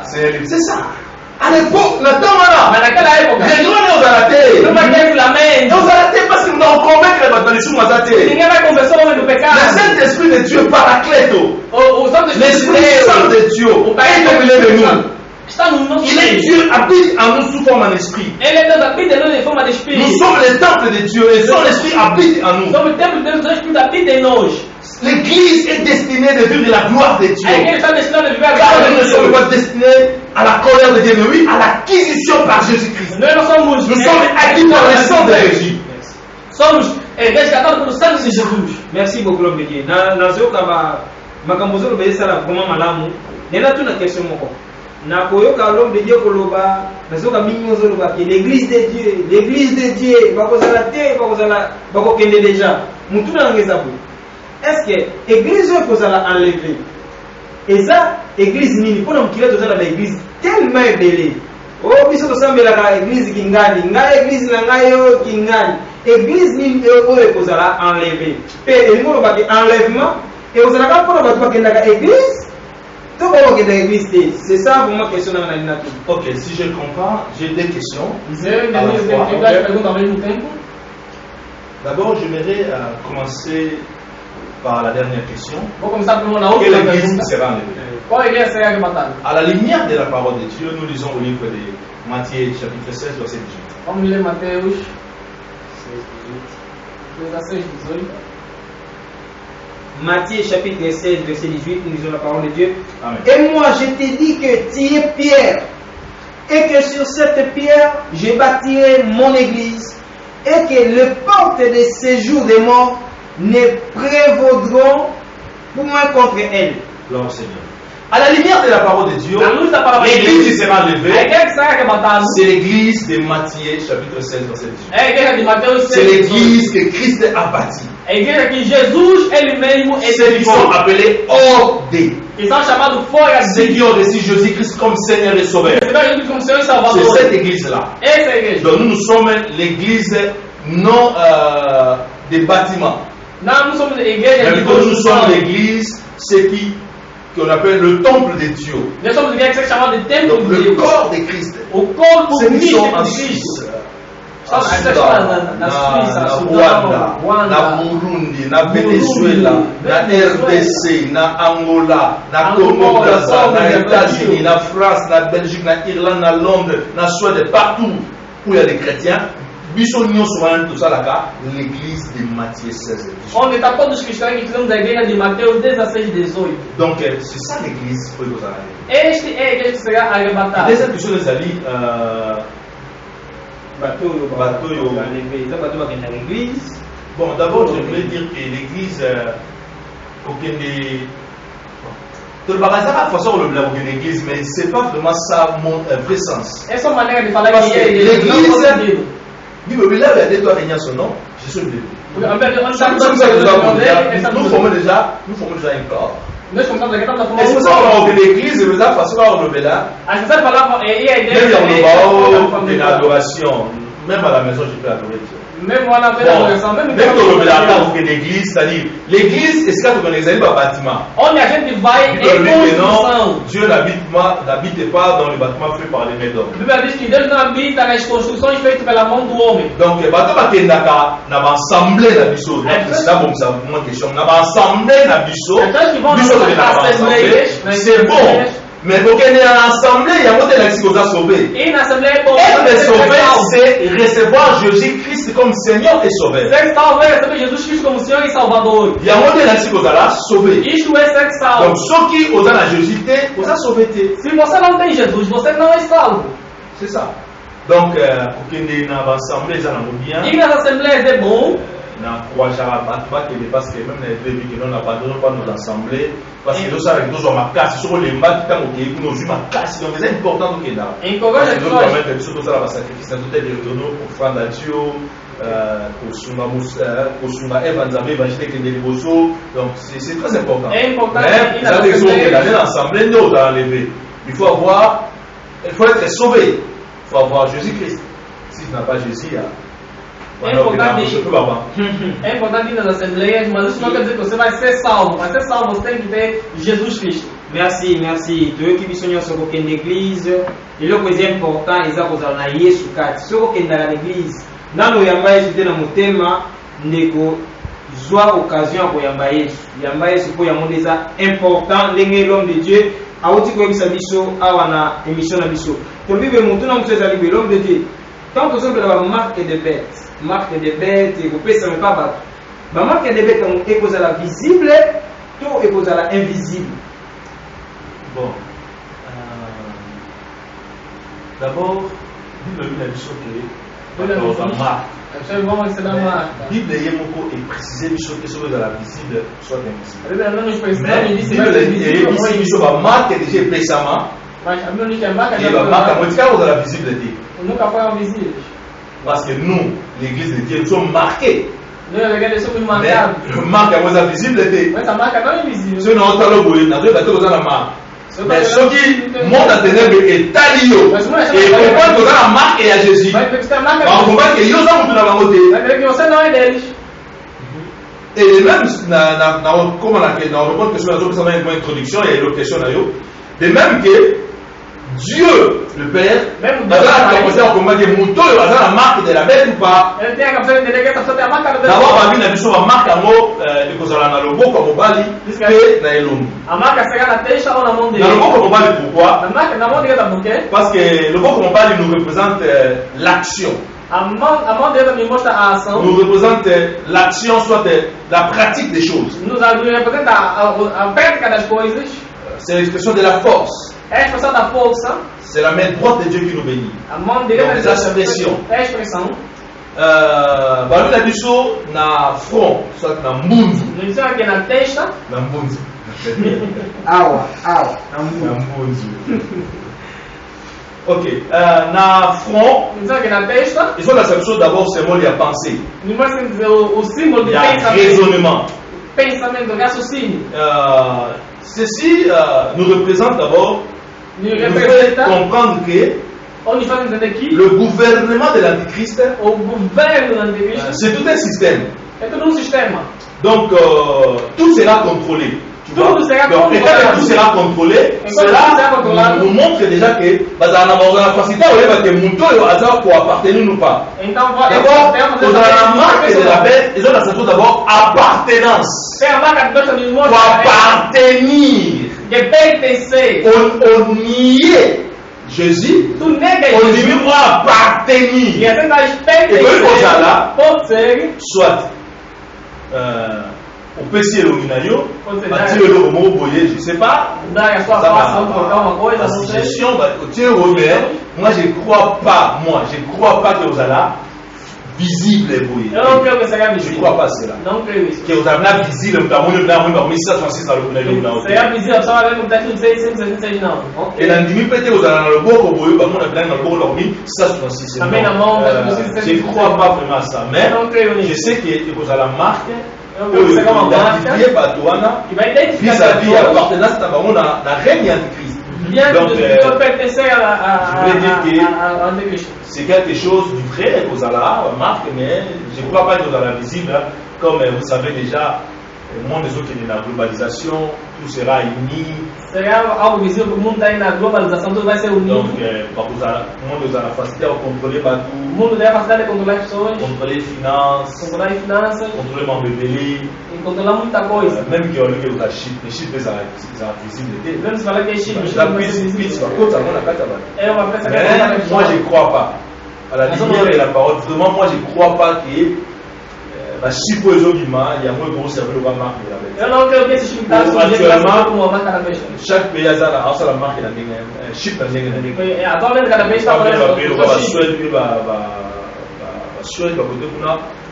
C'est ça. À l'époque, le temps là, les gens nous arrêtés. Nous arrêtés parce que nous avons convaincu dans les choses mazatées. Le Saint-Esprit de Dieu, Paraclète, l'Esprit Saint de Dieu, est de nous. Il est Dieu, habite en nous sous forme d'esprit. Nous sommes le temple de Dieu et son esprit habite en nous. L'église est destinée de vivre la gloire de Dieu. Car nous ne sommes pas destinés à la colère de Dieu, mais oui, à l'acquisition par Jésus-Christ. Nous sommes acquis par le sang de Jésus. Merci beaucoup l'homme de Dieu. Nazoka makambozo le besa la vraiment malamu. Nena tu na question moko. nakoyoka l'homme de Dieu koloba nazoka mingi ozoloba ke l'église de Dieu bakozala te bakokende déjà mutu na ngeza bo est-ce que église ekozala enlevé eza église nini mpona mokili tozala ba église tellement ebele o biso tosambelaka église kingani ngai église na ngai oyo kingani église nini oyo ekozala enlevé mpe elingi oloba ke enlèvement ekozalaka mpona bato bakendaka église. C'est ça pour moi question dans la. Ok, si je comprends, j'ai deux questions. D'abord, j'aimerais commencer par la dernière question. Quelle église sera enlevée? À la lumière de la parole de Dieu, nous lisons au livre de Matthieu, chapitre 16, verset 18. Matthieu chapitre 16, verset 18, nous lisons la parole de Dieu. Amen. Et moi je t'ai dit que tu es pierre, et que sur cette pierre je bâtirai mon église, et que les portes de séjour des morts ne prévaudront point contre elle. Gloire au Seigneur. À la lumière de la parole de Dieu, l'église qui sera enlevée, c'est l'église de Matthieu, chapitre 16, verset 18. C'est l'église que Christ a bâtie. Ceux qui sont appelés ordés. Ceux qui ont reçu Jésus-Christ comme Seigneur et Sauveur. C'est cette église-là. Donc nous sommes l'église non des bâtiments. Mais nous sommes l'église, qu'on appelle le temple de Dieu. Donc le corps de Christ. Ceux qui sont en Suisse, na Rwanda, na Burundi, na Venezuela, na RDC, na Angola, na Congo-Brazzaville, na États-Unis, na France, na Belgique, na Irlande, na Londres, na Suède, partout où il y a des chrétiens. L'église de Matthieu 16. Donc c'est ça l'église pour vous arrêter. Deuxième question les amis, bon d'abord je voulais dire que l'église de la façon de l'église, mais c'est pas vraiment ça mon vrai sens. Parce que l'église Bible là, il y a des doigts son nom, je suis le début. Nous formons déjà un corps. Et c'est pour ça qu'on a l'église, c'est la façon dont on le là. Même il y a l'adoration, même à la maison, je peux adorer Dieu. Même on a fait l'adoration, même l'église, c'est-à-dire l'église, est-ce qu'il y a un bâtiment? On a gente vai et non, Dieu n'habite pas dans le bâtiment fait par les mains d'hommes. Donc, bateau bakendaka na assemblée na biso. C'est bon ça, moi question. Na assemblée na biso. C'est bon. Mais pour qu'il y ait une assemblée, il y a un modèle qui va sauver. Être sauvé, c'est recevoir Jésus-Christ comme Seigneur et Sauveur. Il y a un modèle qui va sauver. Donc, ceux qui ont Jésus, ils sont sauvés. C'est ça. Donc, pour qu'il y ait une assemblée, ils sont bien. Parce que même les bébés qui n'ont pas nos assemblées, parce que nous sommes avec nos hommes à sur les maths qui ont nos humains à casse, donc c'est important que là. Et nous doit mettre des choses à la sacrifice, nous devons donner offrande à Dieu, au Suma Evanzamé, donc c'est très important. Mais vous avez raison que dans l'assemblée, nous devons enlever. Il faut être sauvé, il faut avoir Jésus-Christ. Si tu n'as pas Jésus, é importante ir nas assembleias, mas isso não quer dizer que você vai ser salvo. Para ser salvo, você tem que ter Jesus Cristo. Merci. Tu qui bisogna solo che l'église, e lo così important, esatto, na Yesu kati. Solo che na l'église, nano yamba Yesu tena mutema, ndeko zwa occasion ko yamba Yesu. Yamba Yesu ko yamondeza important, ndenge l'homme de Dieu, auti ko bisa biso awa na émission na biso. To bibe mutu na muteza libe l'homme de Dieu. Tant que ça la marque de bête. Marque de bête, et vous pouvez savoir pas. La marque de bête est posée à la visible, tout est posé à la invisible. Bon. D'abord, Bible a dit que la marque. Bible est précisé que ce soit à la visible, soit invisible. Bible est ici, la marque est déjà récemment. Mas a Bíblia diz que a marca Et la marque à moitié vous la visibilité. nunca foram visíveis. Parce que nous, l'église de Dieu, nous sommes marqués. Nós somos Mais marcados. la marque à moitié visibilité. Mas essa marca não é invisível. Si on a entendu le bruit, on a dit la marque. Mais ceux qui montent à ténèbres et talio, et comprennent que la marque est à Jésus, Vai ver que você tem a marca on comprend que Yosa moutou dans la montée. Vai ver que você não é deles. Et même, comme on a répondu question, on a une introduction et une question, de même que Dieu, le Père, Même va à comment dire, mouton, il va la marque de la bête ou pas. Ele tem a capacidade de entender que essa pessoa tem a marca da pessoa. D'abord, la Bible a dit sur la marque à mot, de cause à la lobo, comme au bali, et na elum. A marca será na testa ou na mão dele? Dans le mot comme au bali, pourquoi? Na marca na mão dele tá por quê? Parce que le mot comme au bali nous représente l'action. A mão dele me mostra a ação. Nous représente l'action, soit la pratique des choses. Nos representa a prática das coisas. C'est l'expression de la force. É a expressão da força. C'est la main droite de Dieu qui nous bénit. A mão dele Donc, l'expression. é a expressão. Balu na biso na front, soit na mbunzu. Nos dizem aqui na testa. Na mbunzu. Awa. Na mbunzu. Ok. Na front, Nos dizem aqui na testa. il faut la savoir d'abord c'est moi il y a pensée. Nos mostra o símbolo Il de y a pensamento. raisonnement. Pensamento, raciocínio. Ceci nous représente d'abord, Nos nous fait representa. comprendre que Ou nos faz entender que le gouvernement de l'Antichrist, o governo do anticristo c'est tout un système. é todo um sistema. Donc tout sera contrôlé. Tu vois? Tout sera Donc, et contrôlé. quand tout sera contrôlé, Et quand cela tout sera contrôlé, nous montre déjà que la facilité au lieu hasard pour appartenir ou pas. Então, D'abord, dans la marque de la bête, ils ont la ceinture d'abord appartenance. tem a marca de besta nos Pour mostra appartenir. que pertencer. On niait Jésus, Tu nega on isso. dit pour appartenir. E até das E quelle cosa là? pode ser, Soit au PC le Minayo, pode ser bâtir le mot boyer, je ne sais pas. dar a sua Ça face, va, ou trocar uma coisa, la não sei. suggestion, moi je ne crois pas que vous allez visible boyer. Eu não creio que seja Je ne visível. crois pas cela. Não creio isso. Que vous avez visible, vous avez mis ça sur le Minayo. Seria visível, a pessoa vai ver no texto de 666, não. Et dans le peut-être vous allez dans le beau boyer, bah moi on a plein dans le beau dormi, ça sur 666. Também na mão, Je ne crois pas vraiment à ça, mais Eu não creio je nisso. sais que vous allez marquer. Eu creio que será uma marca Vis-à-vis que vai identificar vis-à-vis as pessoas. appartenance na règne antichrist. Bien Donc, que tu pertencer je voulais dire que à Antécristo. c'est quelque chose du vrai que vous allez marque, mais je ne crois pas que vous allez visible. Comme vous savez déjà, le monde des autres est dans la globalisation, tout sera uni. Será algo visível que o mundo está aí na globalização, tudo vai ser unido. Donc, le monde vous a la facilité à contrôler O tout, mundo tem a capacidade de controlar as pessoas, contrôler les finances, controlar as finanças contrôler mon bébé. e controlar muita coisa. Même que vous avez les chiffres, ils ont visibilité. Mesmo se falar que é Chile, o Chile La vai ser piste, visível. mais É uma peça que mais moi je ne crois pas. À la lumière de la parole, vraiment, moi je ne crois pas que la chiffre il y a moins de gros cerveau de la marque de la bête. Eu não creio que esse Chile está Actuellement, como uma marca da besta. chaque pays a la marque de la chiffre de la Atualmente cada vez está Suède,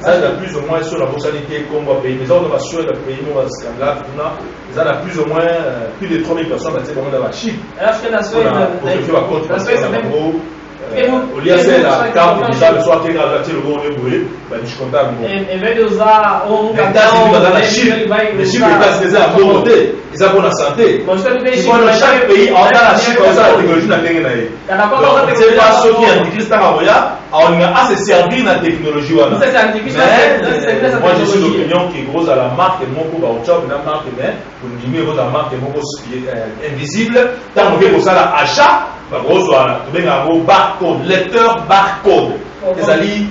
ça a plus ou moins sur la boursanité comme on va payer. Les autres, Suède, pays, Scandinave, ça a plus ou moins plus de 3000 personnes qui ont dans la Chine. Eu acho que na Suécia, na Suécia tem au lieu de la carte déjà le soir, tu as le bon débrouillé, je suis content. em vez de usar um Les cartão, dans la Chine, ele vai les Chine, ils ont bonne santé, ils ont bonne santé. Mas você não tem Si Chile, dans chaque pays, on a la Chine, on a la technologie, on a Cada donc, qual tem c'est pas ceux qui ont antichrist à on a assez servi dans la technologie. Não sei se é anticristo, Mais moi je suis d'opinion qui est grosse à la marque, mon coup, au job, une marque, mais pour nous dire la marque, mon coup invisible, tant qu'on fait pour ça l'achat, gros soit, tu mets un gros barcode, lecteur barcode. C'est-à-dire,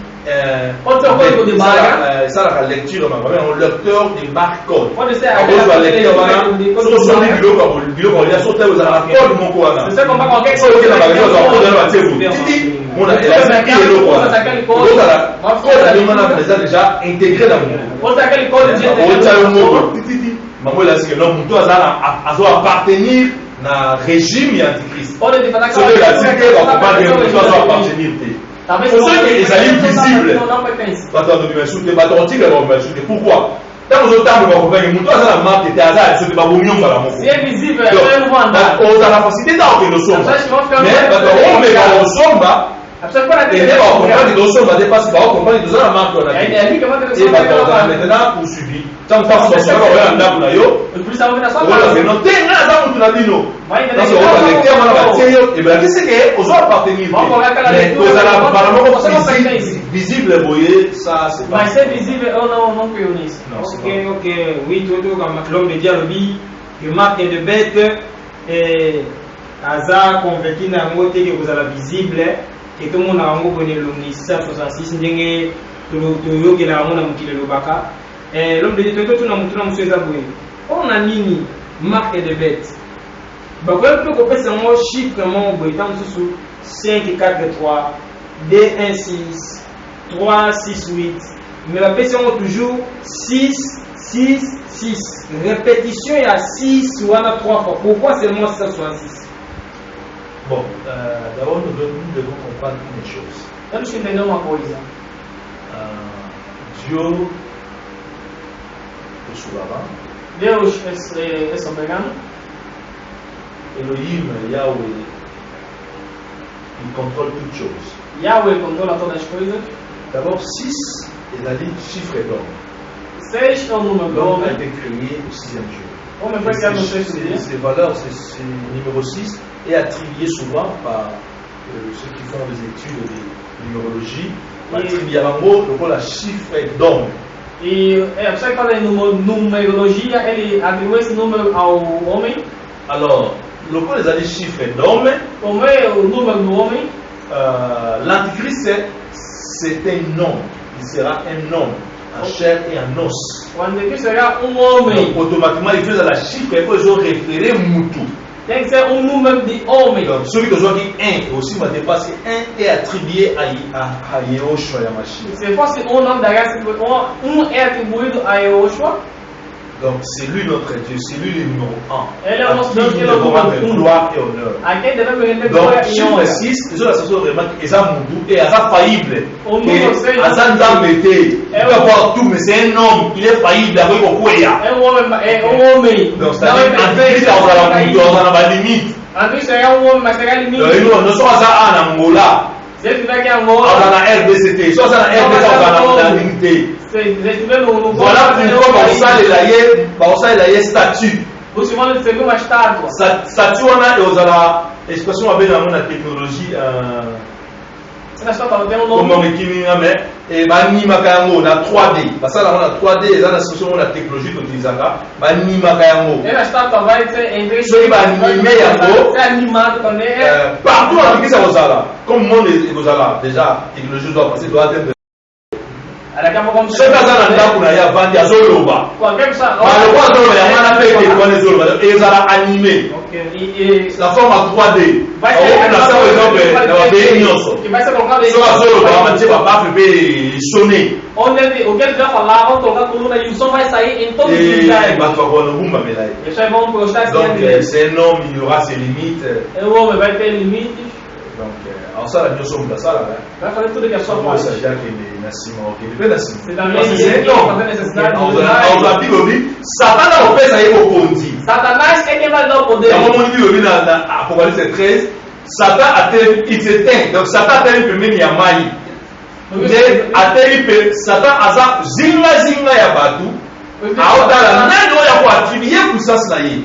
ça la lecture, un lecteur des barcodes. Pode ser Gros soit lecteur, sur les vidéos, quand il y a sauté aux arabes, mon coup, Se você comprar qualquer so que na bagagem eu vou dar bater o titi mona ela aqui é louco coisa de mana precisa já integrer na mundo Outra aquele código de outra um pouco titi mamãe lá assim não muito a appartenir na regime anticristo Pode te falar que so que a cité va pas que muito a appartenir talvez Por isso que eles ali visível. não pertence. Attends, mais sous des bâtons antiques, alors mais sous des pourquoi Tant que vous avez compagnie, vous avez la marque de hasard, c'est pas bon mieux par la Si est visible, elle donc, est le mandat. on a la facilité d'enlever le son. Mais, on met dans le son, Absolument pas la et télé. on comprend que le son va dépasser, on comprend que la marque on a Elle dit. dit comment tu Et maintenant, poursuivi. Tant que vous avez un arbre là, le plus ça va venir à on a fait non, t'es un arbre, tu l'as dit non. Dans ce moment, les termes, on a dit, et bien, qu'est-ce que vous appartenez? Mais vous avez apparemment visible, vous voyez, ça, c'est pas. Mais c'est visible, non, que on est. Non, c'est Ok, ok, oui, tout comme l'homme de dialogue, que marque de bête, et hasard convaincu dans le mot que vous avez visible, et tout le monde a un mot connu le 66, n'engagez tout le qui a un mot qui le baka. Et l'homme de Dieu, tout le monde a un mot. On a mis marque de bête. Donc, on peut couper ce mot chiffre, mon britannique sous 5, 4, 3, 2, 1, 6, 3, 6, 8. Mais la personne toujours 6, 6, 6. Répétition, il y a 6 ou 3 fois. Pourquoi seulement 666? Bon, d'abord, nous devons comprendre une chose. Temos que entender uma coisa. Dieu est souverain. Deus é soberano. Elohim, Yahweh, il contrôle toutes choses. Yahweh controla todas as coisas. D'abord, 6 est la ligne chiffre d'homme. 6 é o número do L'homme a homem. été créé au 6e jour. O homem foi criado no sexto dia. Ces valeurs, ce numéro 6 est attribué souvent par ceux qui font des études de numérologie. Attribué à un mot, le rôle à chiffre d'homme. E a pessoa que fala em numerologia, ele atribui esse número ao homem. Alors, le rôle des chiffres d'homme, Como é o número do homem? l'antichrist, c'est un nom. Il sera un homme, en chair et en os. O anticristo será homem. Donc, automatiquement, il fait la chiffre et ils ont référé Moutou. Tem que ser número de homem. Donc, celui qui a dit 1, aussi m'a dépassé 1 est attribué à Yehoshua Yamashia. Se fosse nome da graça, é atribuído a Yehoshua. Donc, c'est lui notre Dieu, c'est lui le numéro 1. Ele é o À nosso qui Deus, nous ele é o devons número rendre 1. gloire et honneur. A quem devemos render Donc, glória e chiffre honra. 6, ils ont la sensation vraiment qu'ils ont Moudou et Asa faillible. Au numéro 6, Et Asa Ndambete, il peut avoir tout, mais c'est un homme, il est faillible avec Okuya. É homem. Donc, c'est-à-dire qu'Antichrist a la limite. Anticristo será homem, mas será limite. Nous sommes à Angola. Se ele estiver aqui On agora, a la RDCT, soit ça la RDCT, on a la limité. se estiver no Voilà pourquoi on a un statut. o Simão de servir uma estátua. Statut, on a la expression avec la technologie. Essa estátua tem Comme nome. on écrit, mais et Banima Kayango, on a 3D. Parce que là, on a 3D, et dans la solution, on a technologie qu'on utilise là. Banima Kayango. Essa estátua vai ser em vez Ceux qui vont animer Yango. ser animado também. Partout en Afrique, c'est Ozala. Comme le monde est Ozala, déjà, technologie doit passer, doit atteindre. Daqui a pouco vamos Ceux qui ont ndako na ya vandi azoloba. qualquer pessoa. Maloko azoloba ya mwana peke kwa nezoloba. Et ezala animé. La forme à 3D. Vai On a ça par exemple dans la pays nyonso. que vai ser colocado So azoloba on va dire papa pe sonner. onde o que ele vai falar, vão colocar a coluna e o som vai sair em todos os Et lugares. bato bakona bumba melai. E vocês vão postar esse Donc vídeo. c'est un homme, il y aura ses limites. O homem vai ter limites, Donc alors ça la nyonso mda ça là. vai fazer tudo que a sua Moi faz. ça déjà que les nasima OK. Le nasima. C'est dans Parce que les c'est qui un vont homme. fazer necessidade de On a dit Satan a opéré ça y kondi. Satanás é quem vai dar o poder. Dans le moment où dans Apocalypse 13, Satan a il s'éteint. Donc Satan a été le Yamai. Satan a ça zinga ya batu. Aotala nani oya ko attribuer puissance na ye.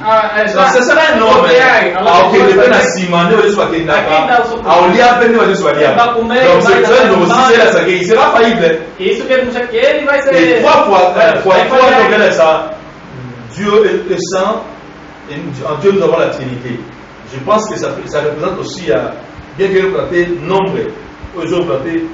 Donc c'est ça un homme. Ok, le ben asima ne veut pas qu'il n'a pas. Aolia ben ne veut pas dire. Donc c'est ça le aussi là ça il sera faillible. E isso quer dizer que ele vai ser. Et trois fois donc ça Dieu est saint et en Dieu nous avons la Trinité. Je pense que ça représente aussi bien que représenter nombre, eux ont représenté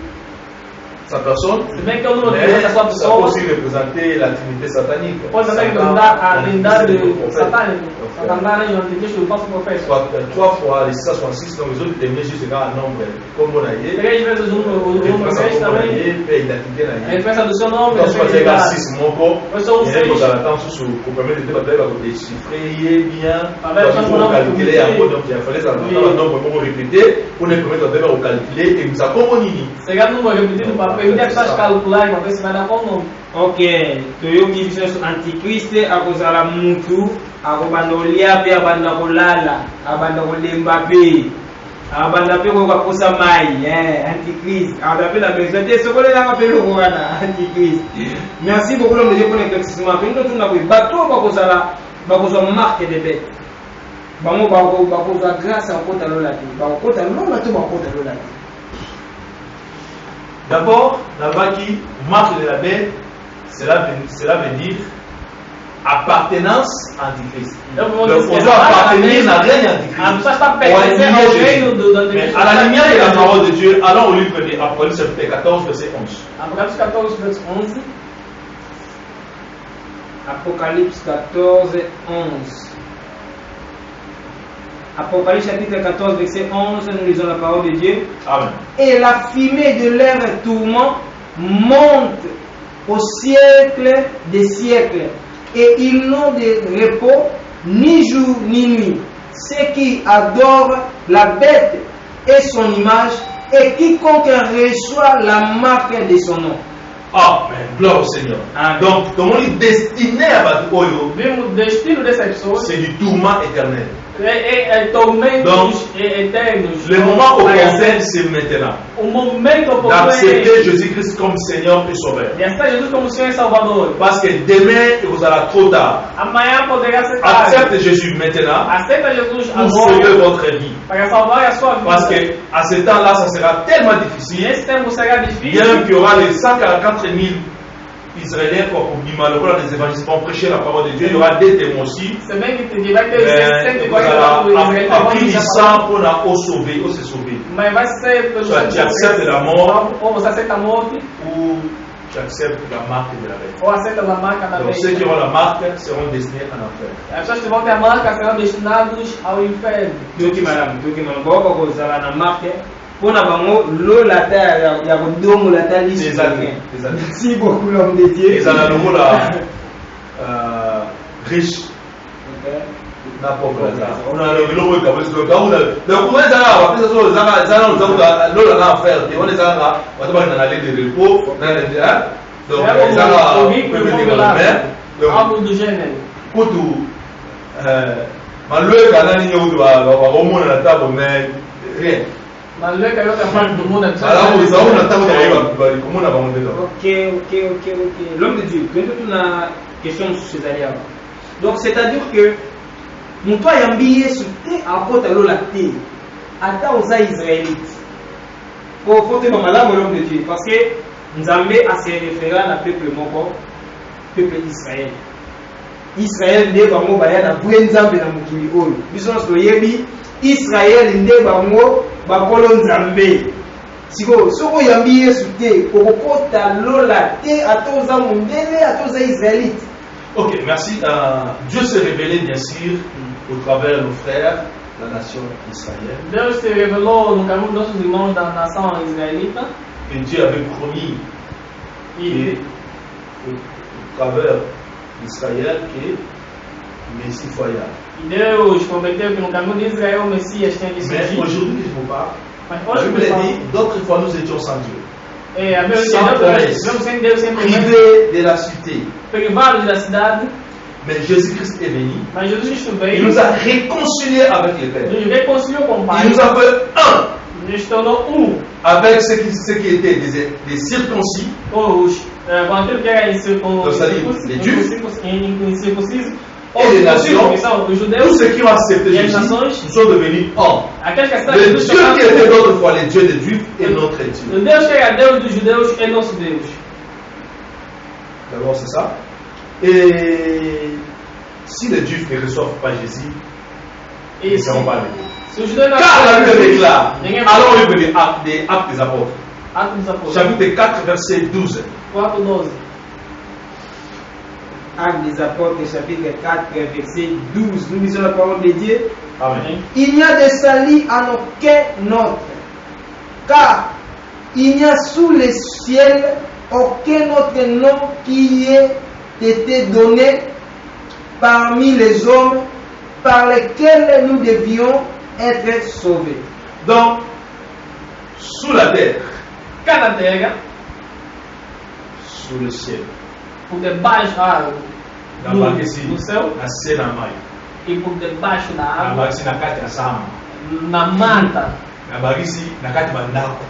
sa personne, Se bem que o número mais de ça sua peut pessoa aussi représenter la Trinité satanique. pode também Satan, representar a trindade prophète. satânica. Satanás e o anticristo, o falso profeta. Trois fois les 666, donc les autres témoins juste un nombre comme on a dit. 3 vezes o número 6 também. A diferença do seu nome, a Donc, sua je regarde identidade. 6 moko. Moi, sou Il y a 6. des choses pour permettre de déchiffrer bien. Avec Donc, il son faut nom, calculer oui. un peu. Donc, il fallait ça. Oui. Un nombre pour répéter pour nous permettre de calculer et nous accompagner. Chegar no número repetido no papel permitir as pessoas calcularem para ver se vai dar qual nome. Ok, toyoki biso nyonso antikriste akozala mutu akobanda kolia mpe abanda kolala abanda kolemba mpe abanda mpe koyoka koposa mai antikriste abanda mpe na besoin te sokolelanga mpe loko wana antikriste. Merci beaucoup l'homme de Dieu pour l'éclaircissement. Mpe ndo tuna koye bato bakozwa marque de bête bango bakozwa grâce akokota lola te bakokota lola to bakokota lola te. D'abord, nabaki marque de la bête, cela veut dire appartenance à Antichrist. Donc on doit appartenir à rien d'Antichrist. Mais à la lumière de la parole de Dieu, allons au livre de Apocalypse chapitre 14, verset 11. Apocalypse 14, verset 11. Apocalypse 14, 11. Apocalypse chapitre 14, verset 11, nous lisons la parole de Dieu. Amen. Et la fumée de leur tourment monte au siècle des siècles, et ils n'ont de repos ni jour ni nuit. Ceux qui adorent la bête et son image, et quiconque reçoit la marque de son nom. Amen. Gloire au Seigneur. Amen. Donc, comme on dit, destiné à Batoyo, Mesmo o destino dessas pessoas c'est du tourment éternel. é tormentos eternos. Le moment opportun, c'est maintenant. O momento oportuno D'accepter Jésus-Christ comme Seigneur et Sauveur. de aceitar Jesus como Senhor e Salvador. Parce que demain, il vous sera trop tard. Amanhã poderá ser tarde. Accepte Jésus maintenant Aceita Jesus pour sauver agora votre vie. para salvar a sua vida. Parce que à ce temps-là, ça sera tellement E difficile. esse tempo será difícil. Bien qu'il y aura les 144 000 Israéliens les évangélistes vont prêcher la parole de Dieu, il y aura des témoins aussi. Se bem que vai ter os Mais vous 144 allez appris du sang pour se sauver. mas vai ser pelos Soit tu acceptes la mort ou você aceita a morte ou tu acceptes la marque de la bête. ou aceita a marca da Donc ceux qui besta. auront la marque seront destinés en enfer. As pessoas que vão ter a marca serão destinados ao inferno. Toki malamu baoka kozala na marque mpona bango lola ta ya kodongola ta lisu. Des années. Merci beaucoup l'homme de Dieu. Ils ont le mot là riche. N'importe quoi. On a le mot comme ça. Donc on a ça, après ça lola na affaire. Et on est ça, on va dans la ligne de repos, donc ça va peut venir la mer. Algo do gênero. Kutu malwe kana ni yodo ba romona na table mais rien. Mas não é que a outra parte do mundo é Alors vous avez na table ba comment on va monter là. Ok. L'homme de Dieu, quand tu as une question sur ces alliés. Donc c'est-à-dire que moto ayambi yesu te akota lola te ata oza israélite. Faut te malamu l'homme de Dieu parce que Nzambe a se référé à peuple moko, peuple Israël. Israël nde bango baya na bwe Nzambe na mokili oyo. Biso nyonso toyebi Israël nde bango bakolo Nzambe. Siko soko oyambi yesu te okokota lola te ata oza mondele ata oza israélite. Ok, merci. Dieu s'est révélé bien sûr au travers de nos frères, la nation israélienne. Deus se revelou no caminho dos nossos irmãos da nação israelita. Et Dieu avait promis E au travers d'Israël que le Messie foya. Deus prometeu que no caminho de Israel o Messias tinha de Mais surgir. aujourd'hui, je vous parle. Mas La hoje, Bible dit, d'autres fois nous étions sans Dieu. a Bíblia diz, Sans promesse. vemos sem Deus, sem promessa, Privés de la cité. privados da cidade, Mais Jésus-Christ est venu. mas Jesus Cristo Il veio, nous a réconciliés avec le Père. nos reconciliou com o Pai, Il nous a fait un nos tornou avec ceux qui étaient des circoncis. com aquilo que era incircunciso, Et les nations, que são os Tous judeus, ceux qui ont accepté Il y a une Jésus nation. nous sont devenus un. aqueles que Le estavam Dieu qui était d'autrefois le Dieu des Juifs est notre Dieu. o Deus que era Deus dos judeus é nosso Deus. D'abord, c'est ça. Et si les Juifs ne reçoivent pas Jésus, ils E ne se, seront pas avec nous. se os judeus não Car la Bible déclare, ninguém vai. allons au livre des Actes des Apôtres, Atos dos Apóstolos, chapitre 4, verset 12. 4:12. Actes des Apôtres, chapitre 4, verset 12. Nous lisons la parole de Dieu. Amen. Il n'y a de salut en aucun autre, car il n'y a sous le ciel aucun autre nom qui ait été donné parmi les hommes par lesquels nous devions être sauvés. Donc, sous la terre, Cá na terra, sur le ciel. por debaixo Na do bagasi céu na cena mai. e por debaixo da Na água, bagasi na kati ya sama. na manta, Na bagasi na kati bandako.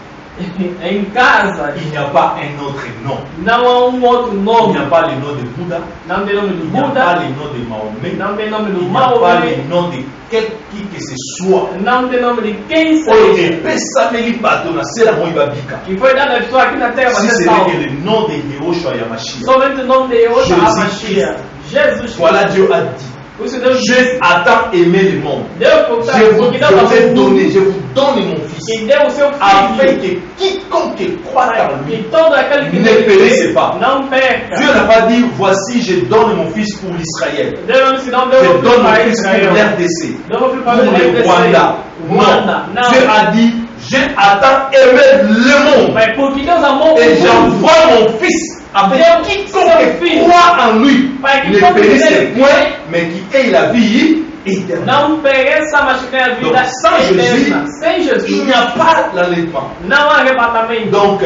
em casa. Il n'y a pas un autre nom. Não há outro Il nome. n'y a pas le nom de Bouddha. Não tem nome do Il n'y a pas Buda, le nom de Mahomet. não tem nome do Il n'y a pas Maomé, le nom de qui que ce soit. não tem nome de quem Oyo seja. epesameli bato na se yango babika. Que foi dado a pessoa aqui na terra para Si ser ce n'est que salvo. le nom de Yehoshua Yamashia. Somente o nome de Yehoshua Jésus-Christ. HaMashiach. Jesus Voilà, Cristo. Dieu a dit. Por isso Deus Dieu a tant aimé le monde. Deus, portanto, Je vous porque Deus amou ai o mundo, donné, je vous donne mon fils. que deu o seu Afin filho, que quiconque croit en que lui todo aquele que ne nele périsse crê pas. não perca. Dieu n'a pas dit voici je donne mon fils pour l'Israël. Deus não disse, não Je deu o filho donne mon para fils pour Israel. l'RDC. Deu o filho Pour para o le Rwanda. Rwanda. Non. Dieu a dit Dieu a tant aimé le monde. Mas porque Deus amou o Et mundo, j'envoie mon fils afin que quiconque croit en lui ne périsse point, mais qui ait la vie éternelle. não pereça, mas que tenha a vida Donc, sans eterna. Sem Il Jesus, n'y a pas l'enlèvement. não há arrebatamento. Donc,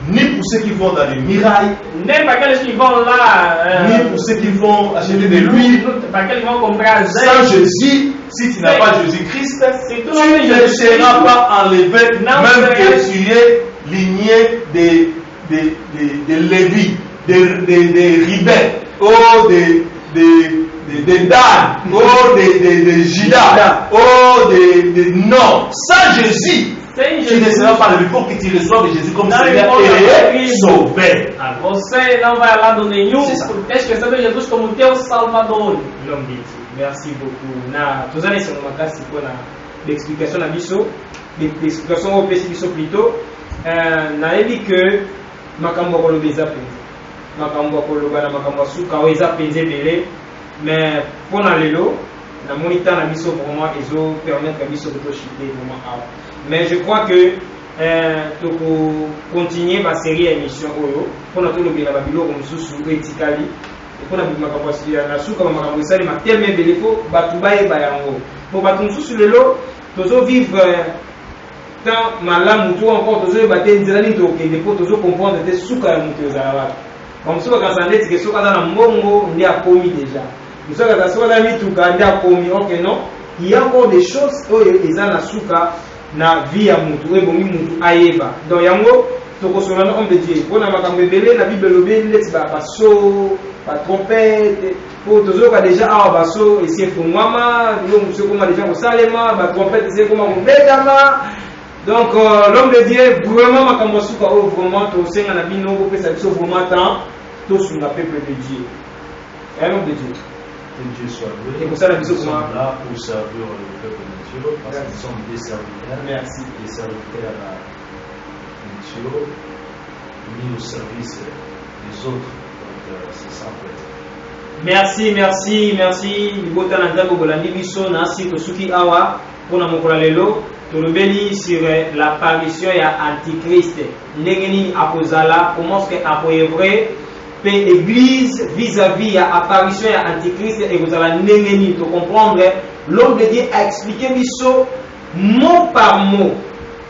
ni pour ceux qui vont dans les mirailles, Nem para aqueles que vão lá, ni pour ceux qui vont acheter de l'huile. para aqueles que vão comprar Sans azeite. Jésus, si tu n'as pas Jésus-Christ, Se tu tu não tens ne Jesus seras Cristo, pas enlevé, Non, même c'est que vrai. tu es ligné de Lévi, de Ribet, ou de Dan, ou de Judas, ou de non. Sans Jésus, sem tu ne Jesus, seras pas enlevé. Il faut que tu reçoives Jésus comme Non, Seigneur il faut et que- Sauveur. você não vai a lado nenhum, C'est ça. porque tens que receber Jesus como teu Salvador. L'homme de Dieu. Merci beaucoup. Na tozali sur makasi pour l'explication na biso, l'explication au PC biso plutôt. Na ebi que makambo koloba eza penza. Makambo koloba na makambo suka o eza penza belé, mais pour na lelo na moniteur na biso vraiment ezo permettre biso de chiter vraiment awa. Mais je crois que toko continuer ma série émission oyo pour na tolobela babiloko mosusu etikali. Mpona makambo na suka makambo esali mateme ebele mpo bato bayeba yango mpo bato mosusu lelo tozovivre tant malamu to encore tozoyeba te nzela nini tokende mpo tozocomprendre te suka ya moto ezala wapi bamosusu bakanisa ndeti ke soki aza na mbongo nde akomi déjà mosusu akaza soki aza na mituka nde akomi ok non il y a encore des choses oyo eza na suka na vie ya motu ebongi motu ayeba donc yango tokosola na homme de Dieu mpona makambo ebele na bible elobi neti baso batrompete po tozoyoka déjà awa baso esi efungwama biloko mosusu ekoma déjà kosalema batrompete esi ekoma kobetama donc l'homme de Dieu vraiment makambo ya suka oyo vraiment tosenga na bino kopesa biso vraiment temps tosunga peuple de Dieu un homme de Dieu. Que Dieu soit loué. Et pour ça, la Nous mission sommes comment là pour servir le peuple de Dieu, parce que nous sommes des serviteurs. Merci. Des serviteurs de Dieu, mis au service des autres. Donc, c'est ça en fait. Merci libota na nzambe bolandi biso na siko suki awa pona mokola lelo tolobeli sur l'apparition ya antichrist ndenge nini akozala comment ce que akoyevre pe église vis-à-vis ya apparition ya antichrist ekozala ndenge nini to comprendre l'homme de Dieu a expliqué biso mot par mot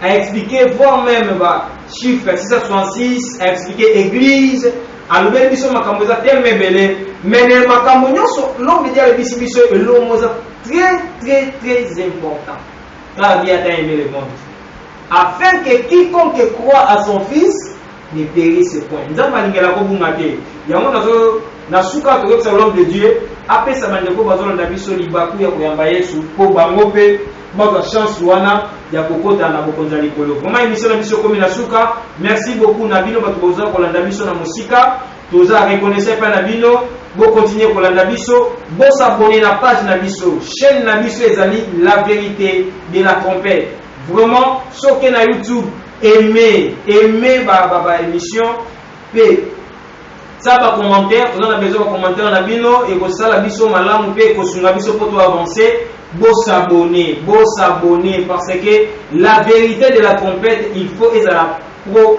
a expliqué voire même ba chiffre 666 a expliqué église alobeli biso makambo eza tellement ebele mais ne makambo nyonso l'homme de Dieu alobisi biso elongo eza très important car Dieu a tant aimé le monde afin que quiconque croit à son fils ne périsse point nzambe alingela kobunga te yango na suka tokokisa l'homme de Dieu apesa bandeko bazolanda biso libaku ya koyamba Yesu mpo bango mpe bazwa chance wana ya kokota na bokonzi ya likolo vraiment émission na biso komi na suka merci beaucoup na bino bato boza kolanda biso na mosika toza reconnaissant mpe na bino bokontinue kolanda biso bosabone na page na biso chaîne na biso ezali la vérité de la trompette vraiment soki na YouTube aimez ba émission mpe ça ba commentaire toza na besoin ba commentaire na bino ekosala biso malamu mpe ekosunga biso mpo to avancer s'abonner parce que la vérité de la trompette il faut ezala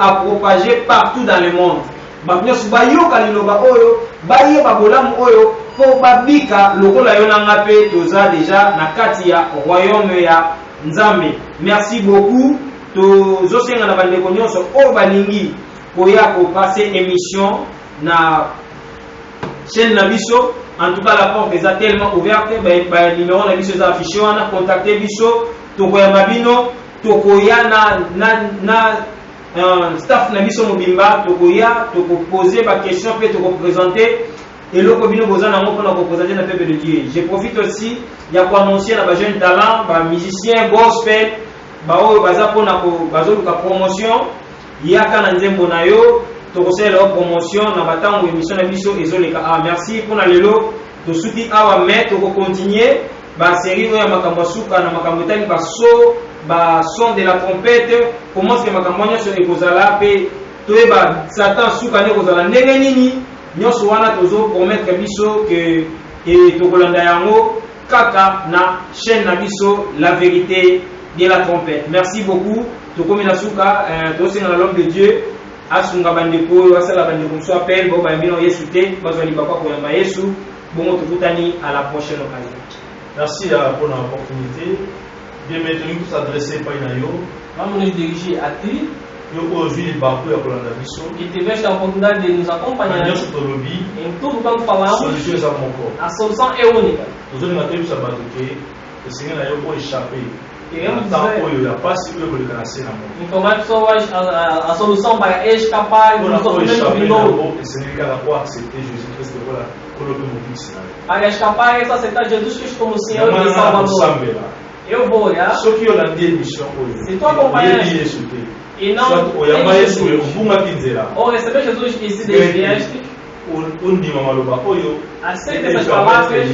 à propager partout dans le monde bato nyonso bayoka liloba oyo bayeba bolamu oyo mpo babika lokola yo nanga mpe toza déjà na kati ya royaume ya Nzambe. Merci beaucoup tozosenga na bandeko nyonso oyo balingi koya kopase émission na chaîne na biso. En tout cas, la porte est tellement ouverte. Le numéro na biso est affiché. On a contacté biso. Tokoya mabino. Tokoya na staff na biso mobimba. Tokoya. Toko poser ma question. Peut toko présenter. Et le bino boza na mo pour présenter na peuple de Dieu. Je profite aussi. Il y a quoi annoncer na ba jeune talent, ba musicien gospel, ba o baza pona ko bazo luka promotion. Yaka na nzembo na yo. Tokosela la promotion na batango émission na biso ezoleka. Merci pour na lelo to souti awa mais to continuer ba série ya makambo suka na makambo tani ba son de la trompette comment ce que makambo nyo so ekozala pe to ba Satan suka ne kozala ndenge nini nyoso wana tozo promettre biso que et tokolanda yango kaka na chaîne na biso la vérité de la trompette. Merci beaucoup. Tokomina suka to singa na l'homme de Dieu. Asunga bandeko wasala bandeko so appel bo ba mbino Yesu te bazali bakwa ko yamba Yesu bongo tukutani à la prochaine occasion. Merci pour l'opportunité. Bienvenue tous adresser par Inayo. Vamos nos dirigir à ti. Yo aujourd'hui baku ya kolanda biso. Que tiveste a oportunidade de nos acompanhar. Nyo tolobi. Em tudo quando falamos. Solution za moko. A solução é única. Aujourd'hui na tebi sabato ke esinga na yo ko échapper. Queremos dizer, informar pessoas a solução para escapar do sofrimento vindouro. Para escapar é só aceitar Jesus Cristo como Senhor e Salvador. Eu vou olhar. Se tu acompanhas e não ou receber Jesus e se desviaste, aceita essas palavras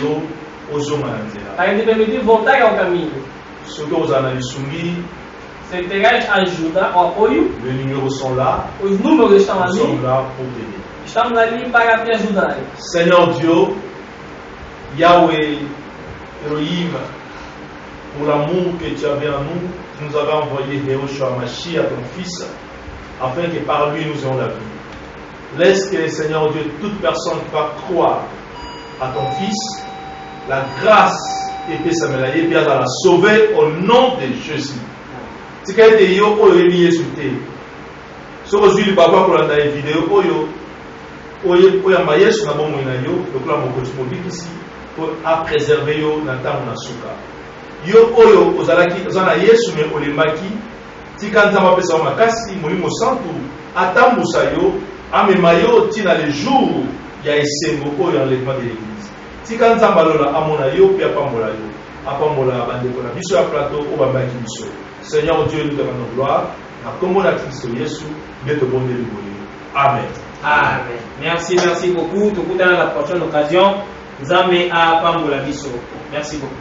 para te permitir voltar ao caminho. Ceux qui ont analysé, se terás ajuda, o apoio, les numéros sont là. Os números estão ali. Nous sommes là pour t'aider. Estamos ali para te ajudar. Seigneur Dieu, Yahweh, Elohim, pour l'amour que tu avais en nous, tu nous avais envoyé Yehoshua Mashiach, ton fils, afin que par lui nous ayons la vie. Laisse que, Seigneur Dieu, toute personne qui va croire à ton fils, la grâce et Samelaye bien à la sauver au nom de Jésus. Si quelqu'un est yo oyo lié sur terre. Si vous avez papa pour la vidéo oyo oyo ma Yesu na bomo na yo donc là mon coach mobile ici pour à préserver yo na temps na suka. Yo oyo ozalaki ozana Yesu me olembaki tikanta mapesa makasi molimo santu atambusa yo amema yo tina les jours ya esengo oyo enlèvement de l'église. Tika nzamba lola amona yo pe apambola yo apambola bandeko na biso ya plateau o bambaki biso. Seigneur Dieu, nous te rendons gloire na kombo na Kristo Yesu de te bonne libéré. Amen. Amen. Merci beaucoup. Tukutana la prochaine occasion. Nzambe apambola biso. Merci beaucoup.